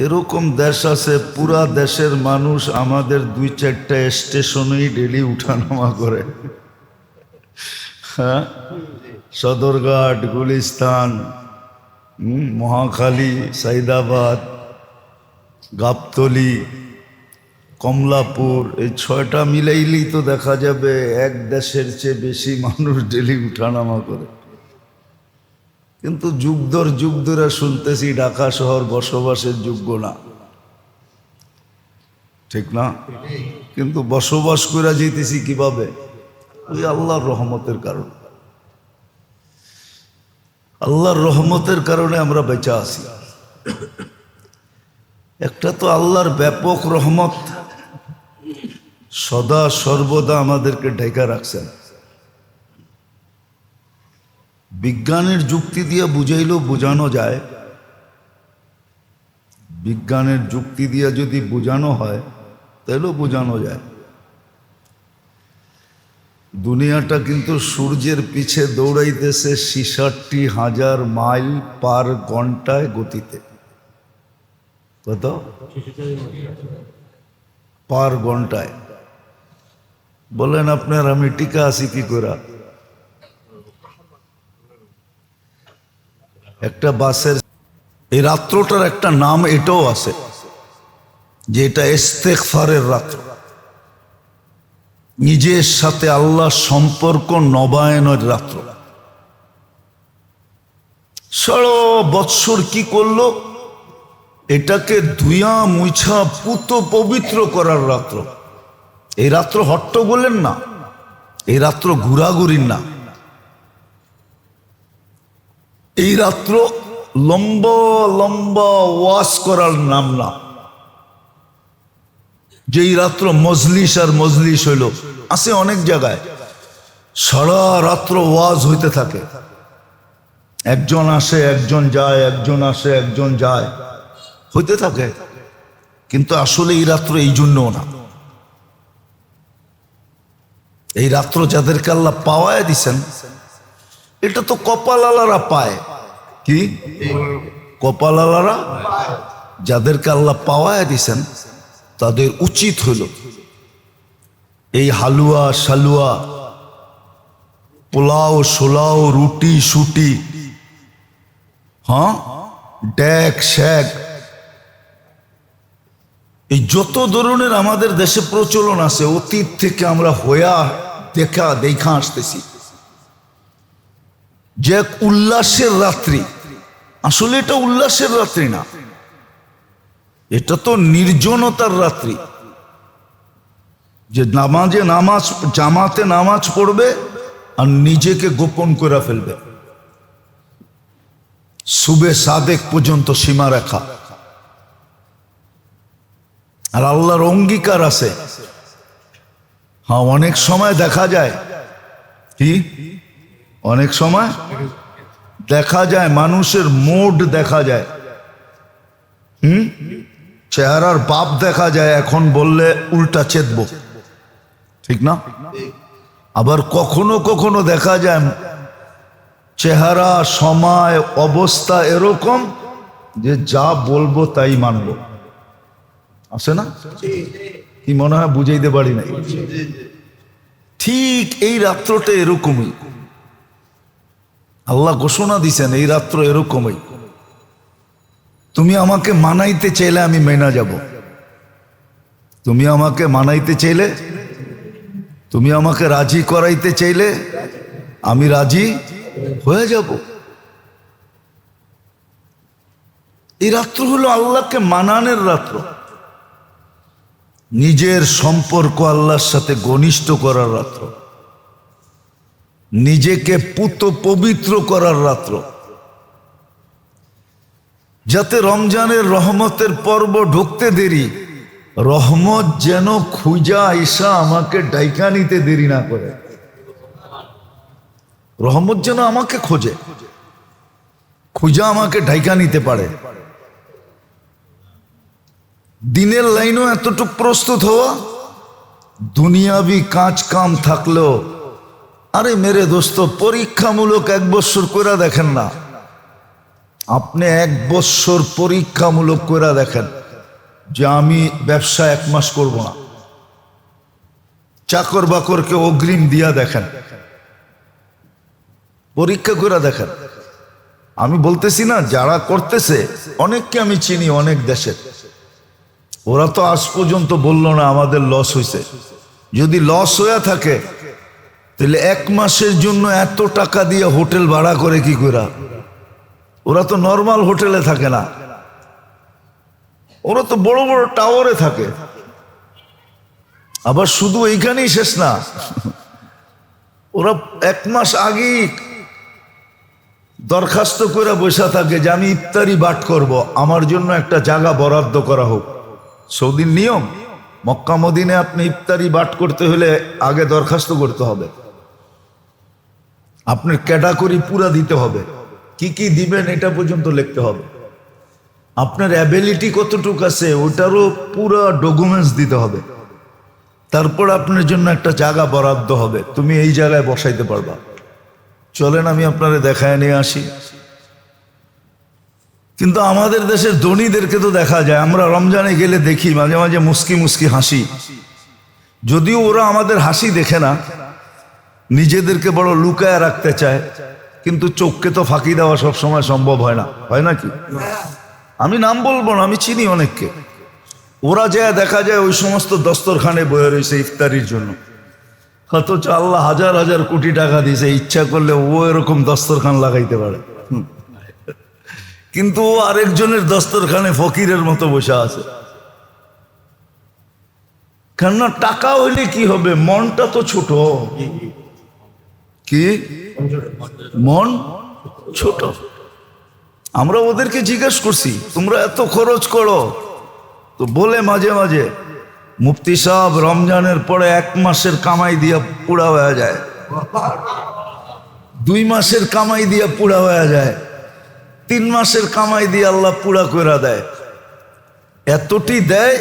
এরকম দেশ আছে পুরা দেশের মানুষ আমাদের 2-4টা স্টেশনেই ডেলি উঠানামা করে। হ্যাঁ, সদরঘাট, গুলিস্তান, মহাখালী, সাইদাবাদ, গাবতলী, কমলাপুর, এই 6টা মিলাইলেই তো দেখা যাবে এক দেশের চেয়ে বেশি মানুষ ডেলি উঠানামা করে। কিন্তু যুগ ধরে শুনতেছি ঢাকা শহর বসবাসের যোগ্য না, ঠিক না? কিন্তু বসবাস করে যেতেছি কিভাবে? ওই আল্লাহর রহমতের কারণে। আল্লাহর রহমতের কারণে আমরা বেঁচে আছি। একটা তো আল্লাহর ব্যাপক রহমত সদা সর্বদা আমাদেরকে ঢেকে রাখছেন। বিজ্ঞানের যুক্তি দিয়ে বুঝাইলেও বোঝানো যায়, বিজ্ঞানের যুক্তি দিয়ে যদি বোঝানো হয় তাহলেও বোঝানো যায়। দুনিয়াটা কিন্তু সূর্যের পিছে দৌড়াইতেছে ৬৬,০০০ মাইল পার ঘন্টায় গতিতে। কত? পার ঘন্টায়। বলেন আপনার আমি টিকা আছি কি করে? একটা বাসের এই রাত্রটার একটা নাম এটাও আছে যে এটা ইস্তেগফারের রাত্র, নিজের সাথে আল্লাহ সম্পর্ক নবায়নের রাত্র। সারা বৎসর কি করলো? এটাকে ধুইয়া মুছা পুত পবিত্র করার রাত্র। এই রাত্র হট্টগোলের না, এই রাত্র ঘোরাঘুরির না, এই রাত্র লম্বা লম্বা ওয়াজ করার নাম না। যেই রাত্র মজলিস আর মজলিস হইল, আছে অনেক জায়গায় সারা রাত্র ওয়াজ হইতে থাকে, একজন আসে একজন যায়, একজন আসে একজন যায়, হইতে থাকে। কিন্তু আসলে এই রাত্র এই জন্যও না। এই রাত্র যাদেরকে আল্লাহ পাওয়ায় দিছেন, এটা তো কপালালারা পায়। কি কপালালারা? যাদেরকে আল্লাহ পাওয়ায় দিছেন তাদের উচিত হইল এই হালুয়া শালুয়া, পোলাও সোলাও, রুটি সুটি, হ্যাঁ ড্যাক শ্যাক, এই যত ধরনের আমাদের দেশে প্রচলন আছে, অতীত থেকে আমরা হইয়া দেখা আসতেছি যে এক উল্লাসের রাত্রি। আসলে এটা উল্লাসের রাত্রি না, এটা তো নির্জনতার রাত্রি। যে জামাতে নামাজ পড়বে আর নিজেকে গোপন করে ফেলবে, সুবে সাদেক পর্যন্ত সীমা রেখা। আর আল্লাহর অঙ্গীকার আছে। হ্যাঁ, অনেক সময় দেখা যায় কি, অনেক সময় দেখা যায় মানুষের মুড দেখা যায়, চেহারার বাপ দেখা যায়, এখন বললে উল্টা চেতব, ঠিক না? আবার কখনো কখনো দেখা যায় চেহারা সময় অবস্থা এরকম যে যা বলবো তাই মানবো, আছে না? কি মনে হয় বুঝাইতে পারি নাই? ঠিক এই রাত্রটা এরকমই আল্লাহ ঘোষণা দিছেন, এই রাত্র এরকমই। তুমি আমাকে মানাইতে চাইলে আমি মেনা যাব, তুমি আমাকে মানাইতে চাইলে, তুমি আমাকে রাজি করাইতে চাইলে আমি রাজি হয়ে যাব। এই রাত্র হলো আল্লাহকে মানানোর রাত্র, নিজের সম্পর্ক আল্লাহর সাথে ঘনিষ্ঠ করার রাত্র, নিজেকে পুত পবিত্র করার রাত্র, যাতে রমজানের রহমতের পর্ব ঢুকতে দেরি, রহমত যেন খুঁজা আইসা আমাকে ডাইকা নিতে দেরি না করে। রহমত যেন আমাকে খোঁজে, খুঁজা আমাকে ডাইকা নিতে পারে। দিনের লাইনও এতটুকু প্রস্তুত হওয়া, দুনিয়াবি কাজ কাম থাকলেও, আরে মেরে দোস্ত, পরীক্ষামূলক 1 বছর করে দেখেন না, আপনি 1 বছর পরীক্ষামূলক করে দেখেন যে আমি ব্যবসা 1 মাস করব না, চাকর বাকরকে অগ্রিম দিয়া দেখেন, পরীক্ষা করে দেখেন। আমি বলতেছি না, যারা করতেছে অনেককে আমি চিনি, অনেক দেশের, ওরা তো আজ পর্যন্ত বললো না আমাদের লস হয়েছে। যদি লস হয়ে থাকে তাহলে 1 মাসের জন্য এত টাকা দিয়ে হোটেল ভাড়া করে কি করে? ওরা তো নর্মাল হোটেলে থাকে না, ওরা তো বড় বড় টাওয়ারে থাকে। আবার শুধু এইখানেই শেষ না, ওরা 1 মাস আগেই দরখাস্ত করে বসে থাকে যে আমি ইফতারি বাট করব, আমার জন্য একটা জায়গা বরাদ্দ করা হোক। সৌদির নিয়ম, মক্কা মদিনে আপনি ইফতারি বাট করতে হলে আগে দরখাস্ত করতে হবে, আপনার ক্যাটাগরি পুরা দিতে হবে, কি কি দিবেন এটা পর্যন্ত লিখতে হবে, আপনার অ্যাবিলিটি কতটুকু আছে ওটারও পুরো ডকুমেন্টস দিতে হবে। তারপর আপনার জন্য একটা জায়গা বরাদ্দ হবে, তুমি এই জায়গায় বসাইতে পারবা। চলেন আমি আপনারে দেখায় নিয়ে আসি। কিন্তু আমাদের দেশের ধনীদেরকে তো দেখা যায়, আমরা রমজানে গেলে দেখি মাঝে মাঝে মুস্কি মুস্কি হাসি, যদিও ওরা আমাদের হাসি দেখে না, নিজেদেরকে বড় লুকায় রাখতে চায়, কিন্তু চোখকে তো ফাঁকি দেওয়া সবসময় সম্ভব হয় না, হয় নাকি? আমি নাম বলবো না, আমি চিনি অনেককে। ওরা যা দেখা যায় ওই সমস্ত দস্তরখানে বয়ে রয়েছে ইফতারির জন্য, অথচ আল্লাহ হাজার হাজার কোটি টাকা দিয়েছে, ইচ্ছা করলে ও এরকম দস্তরখান লাগাইতে পারে, কিন্তু ও আরেকজনের দস্তরখানে ফকিরের মতো বসে আছে। কেননা টাকা হইলে কি হবে, মনটা তো ছোট। কি মন ছোট? আমরা ওদেরকে জিজ্ঞেস করছি তোমরা এত খরচ করো, তো বলে মাঝে মাঝে মুফতি সাহেব রমজানের পরে 1 মাসের কামাই দিয়া পুরা হয়ে যায়, 2 মাসের কামাই দিয়া পুরা হয়ে যায়, 3 মাসের কামাই দিয়ে আল্লাহ পুরা কইরা দেয়। এতটি দেয়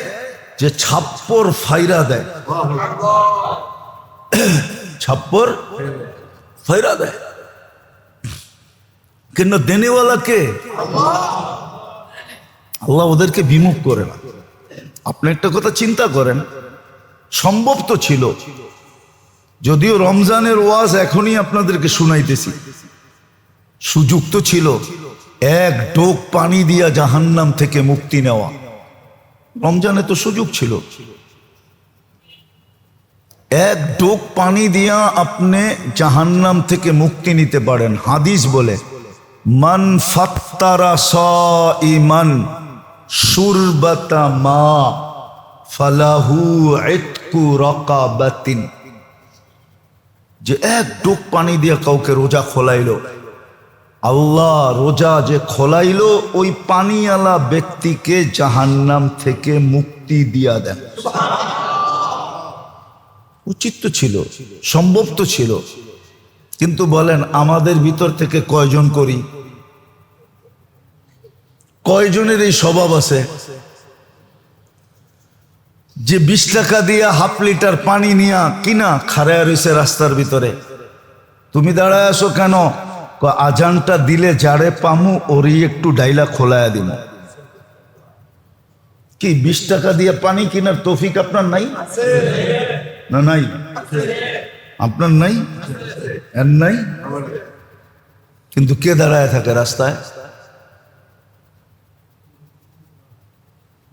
যে ছাপ্পর ফাইরা দেয়, ছাপ্পর ফাইরা দেয়। কেন দেনেওয়ালা কে? আল্লাহ ওদেরকে বিমুখ করে না। আপনি একটা কথা চিন্তা করেন, সম্ভব তো ছিল, যদিও রমজানের ওয়াজ এখনই আপনাদেরকে শুনাইতেছি, সুযোগ তো ছিল 1 ডোক পানি দিয়া জাহান্নাম থেকে মুক্তি নেওয়া। রমজানে তো সুযোগ ছিল, 1 ডোক পানি দিয়া আপনি জাহান্নাম থেকে মুক্তি নিতে পারেন। হাদিস বলে মান ফাত্তারা সাইমান শুরবাতা মা ফালাহু ইতকু রাকাবাতিন, যে 1 ডোক পানি দিয়া কাউকে রোজা খোলাইলো, আল্লাহ রোজা যে খোলাইলো ওই পানিওয়ালা ব্যক্তিকে জাহান্নাম থেকে মুক্তি দিয়া দেন। উচিত তো ছিল, সম্ভব তো ছিল, কিন্তু বলেন আমাদের ভিতর থেকে কয়জন করি? কয়জনের এই স্বভাব আছে যে 20 টাকা দিয়া 1/2 লিটার পানি নিয়া কিনা খাড়ায় রয়েছে রাস্তার ভিতরে? তুমি দাঁড়ায় আসো কেন? আজানটা দিলে যারে পামু ওরই একটু ডাইলা খোলায়া দিব। কি 20 টাকা দিয়ে পানি কিনার তৌফিক আপনার নাই? না নাই? আপনার নাই? এর নাই? কিন্তু কে দাঁড়ায় থাকে রাস্তায়?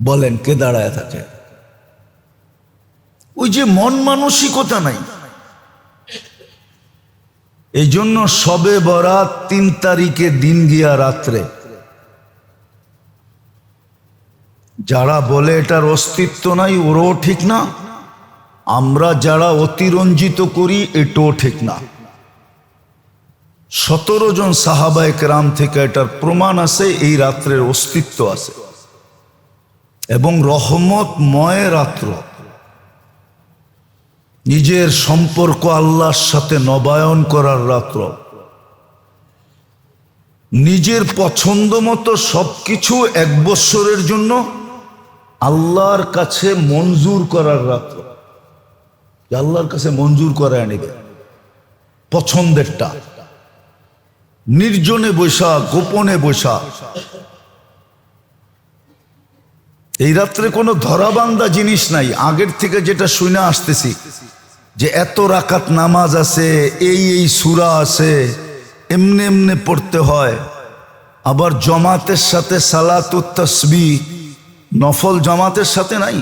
বলেন কে দাঁড়ায় থাকে? ওই যে মন মানসিকতা নাই। এই জন্য শবে বরাত 3 তারিখে দিন গিয়া রাত্রে, যারা বলে এটার অস্তিত্ব নাই ওরাও ঠিক না, আমরা যারা অতিরঞ্জিত করি এটাও ঠিক না। 17 জন সাহাবায়ে কেরাম থেকে এটার প্রমাণ আছে, এই রাত্রের অস্তিত্ব আছে এবং রহমতময় রাত্র। নিজের সম্পর্ক আল্লাহর সাথে নবায়ন করার রাত্র, নিজের পছন্দ মতো সবকিছু 1 বছরের জন্য আল্লাহর কাছে মঞ্জুর করার রাত্র। আল্লাহর কাছে মঞ্জুর করায় নিবে পছন্দেরটা, নির্জনে বৈশা, গোপনে বৈশা। এই রাত্রে কোনো ধরাবান্ধা জিনিস নাই। আগের থেকে যেটা শুনে আসতেছি যে এত রাকাত নামাজ আছে, এই সূরা আছে, এমনে এমনে পড়তে হয়, আবার জামাতের সাথে সালাতুত তাসবিহ, নফল জামাতের সাথে নাই।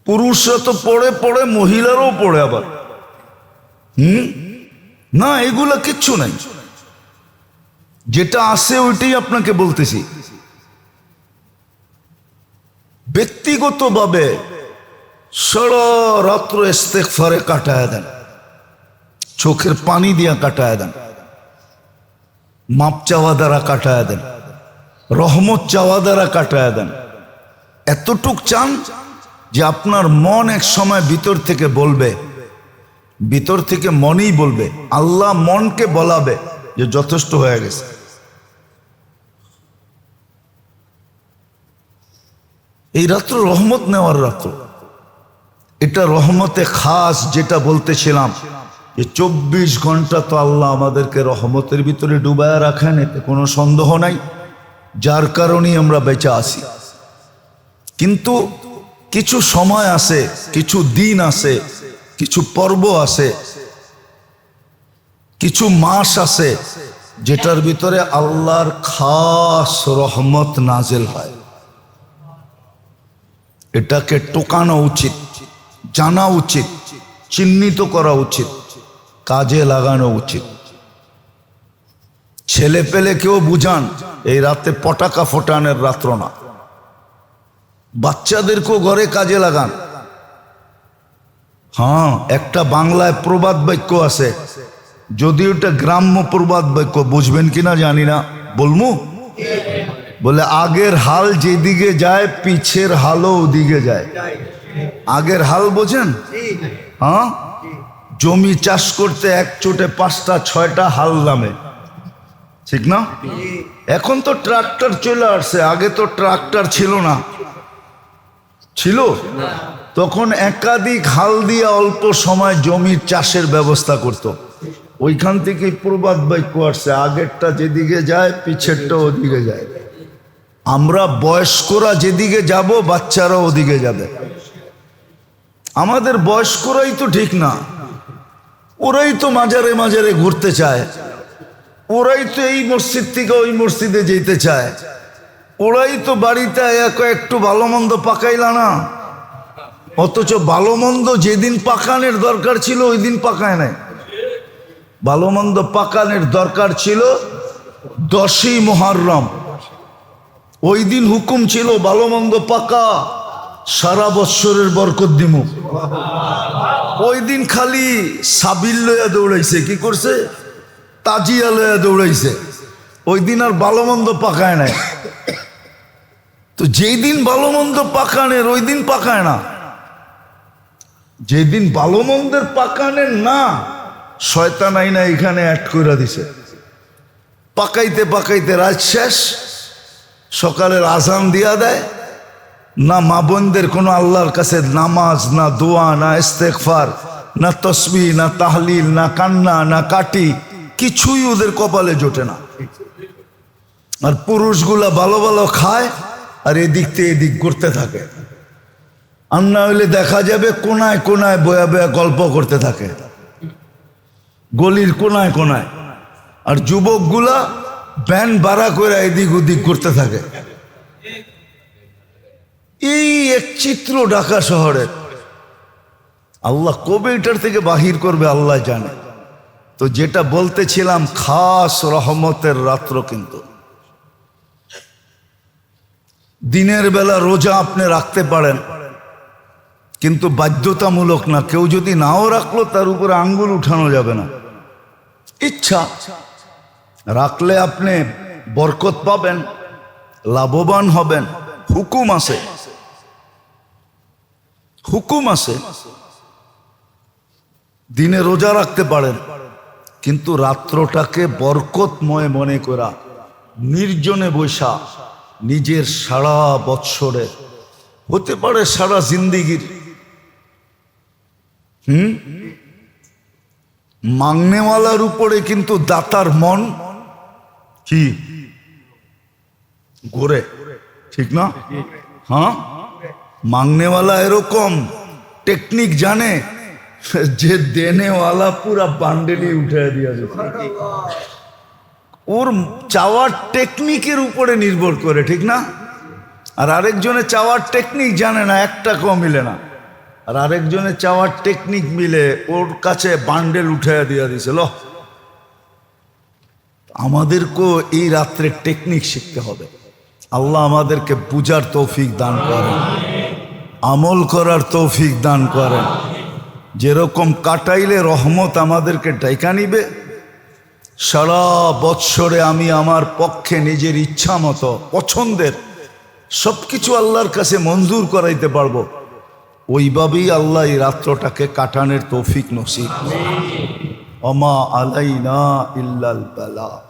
পুরুষরা তো পড়ে পড়ে, মহিলারাও পড়ে আবার। না, এগুলা কিচ্ছু নাই। যেটা আছে ওইটাই আপনাকে বলতেছি। ব্যক্তিগতভাবে সারা রাত্র ইস্তেগফারে কাটায় দেন, চোখের পানি দিয়া কাটায় দেন। মাপ চাওয়া দ্বারা কাটায়া দেন, রহমত চাওয়া দ্বারা কাটায়া দেন। এতটুক চান যে আপনার মন এক সময় ভিতর থেকে বলবে, ভিতর থেকে মনেই বলবে, আল্লাহ মনকে বলাবে যে যথেষ্ট হয়ে গেছে। এই রাত্র রহমত নেওয়ার রাত্র, এটা রহমতে খাস। যেটা বলতেছিলাম যে 24 ঘন্টা তো আল্লাহ আমাদেরকে রহমতের ভিতরে ডুবায়া রাখেন, এতে কোনো সন্দেহ নাই, যার কারণেই আমরা বেঁচে আছি। কিন্তু কিছু সময় আছে, কিছু দিন আছে, কিছু পর্ব আছে, কিছু মাস আছে যেটার ভিতরে আল্লাহর খাস রহমত নাজেল হয়। এটাকে টোকানো উচিত, জানা উচিত, চিহ্নিত করা উচিত, কাজে লাগানো উচিত। ছেলে পেলে কেউ বুঝান, এই রাতে পটাকা ফোটানোর রাত্র না। বাচ্চাদেরকেও ঘরে কাজে লাগান। হ্যাঁ, একটা বাংলায় প্রবাদ বাক্য আছে, যদি ওটা গ্রাম্য প্রবাদ বাক্য, বুঝবেন কিনা জানি না, বলমু? বলে আগের হাল যেদিকে যায় পিছের হালও ওদিকে যায়। আগের হাল বোঝেন? হ্যাঁ, জমি চাষ করতে এক চোটে 5টা 6টা হাল নামে, ঠিক না? এখন তো ট্রাক্টর চলে আসছে, আগে তো ট্রাক্টর ছিল না। ছিল তখন একাধিক হাল দিয়ে অল্প সময় জমির চাষের ব্যবস্থা করত। ওইখান থেকে প্রবাদ বাক্য আসছে, আগেরটা যেদিকে যায় পিছেরটা ওদিকে যায়। আমরা বয়স্করা যেদিকে যাব বাচ্চারা ওদিকে যাবে। আমাদের বয়স্করাই তো ঠিক না, ওরাই তো মাজারে মাজারে ঘুরতে চায়, ওরাই তো এই মসজিদ থেকে ওই মসজিদে যেতে চায়, ওরাই তো বাড়িতে একটু ভালো মন্দ পাকাইলা না। অথচ ভালো মন্দ যেদিন পাকানের দরকার ছিল ওই দিন পাকায় নাই। ভালো মন্দ পাকানের দরকার ছিল 10ই মুহররম, ওই দিন হুকুম ছিল ভালো মন্দ পাকা, সারা বৎসরের বরকত দিমু। ওই দিন খালি সাবিল লইয়া দৌড়াইছে, কি করছে? তাজিয়া লইয়া দৌড়াইছে। ওই দিন আর ভালো মন্দ পাকায় নাই। তো যেই দিন ভালো মন্দ পাকানের ওই দিন পাকায় না, যেদিন ভালো মন্দের পাকানের না, শয়তান আইনা এখানে অ্যাড করে দিছে। পাকাইতে পাকাইতে রাত শেষ, সকালের আজান দিয়া দেয় না। মা বোনদের কোনো আল্লাহর কাছে নামাজ, না দোয়া, না ইস্তেগফার, না তসবিহ, না তাহলিল, না কান্না, না কাটি, কিছুই ওদের কপালে জোটে না। আর পুরুষগুলা ভালো ভালো খায় আর এদিক থেকে এদিক করতে থাকে। আর না হইলে দেখা যাবে কোনায় কোনায় বয়া বয়া গল্প করতে থাকে, গলির কোনায় কোনায়। আর যুবকগুলা ব্যান ভাড়া করে এদিক ওদিক করতে থাকে। এই এক চিত্র ঢাকা শহরের। আল্লাহ কবে এটার থেকে বাহির করবে আল্লাহ জানে। তো যেটা বলতেছিলাম, খাস রহমতের রাত্র। কিন্তু দিনের বেলা রোজা আপনি রাখতে পারেন, কিন্তু বাধ্যতামূলক না। কেউ যদি নাও রাখলো তার উপরে আঙ্গুল উঠানো যাবে না। ইচ্ছা রাখলে আপনি বরকত পাবেন, লাভবান হবেন। হুকুম আছে, হুকুম আছে। দিনে রোজা রাখতে পারেন, কিন্তু রাত্রটাকে বরকতময় মনে করা, নির্জনে বৈশা নিজের সারা বৎসরের, হতে পারে সারা জিন্দিগির মাংনেওয়ালার উপরে কিন্তু দাতার মন কি ঘোরে, ঠিক না? হ্যাঁ, মাংনেওয়ালা এরকম টেকনিক জানে যে দেনেওয়ালা পুরা বান্ডেলি উঠে দিয়ে যাবে। ওর চাওয়ার টেকনিকের উপরে নির্ভর করে, ঠিক না? আর আরেকজনের চাওয়ার টেকনিক জানে না, একটা কম মিলে না। আর আরেকজনের চাওয়ার টেকনিক মিলে ওর কাছে বান্ডেল উঠে দিয়ে দিয়েছিল। আমাদেরকেও এই রাত্রে টেকনিক শিখতে হবে। আল্লাহ আমাদেরকে বুঝার তৌফিক দান করেন, আমল করার তৌফিক দান করেন। যেরকম কাটাইলে রহমত আমাদেরকে ডাইকা নিবে, সারা বৎসরে আমি আমার পক্ষে নিজের ইচ্ছা মতো পছন্দের সবকিছু আল্লাহর কাছে মঞ্জুর করাইতে পারবো, ওইভাবেই আল্লাহ এই রাত্রটাকে কাটানোর তৌফিক নসিব। ওমা আলাইনা ইল্লাল বালা।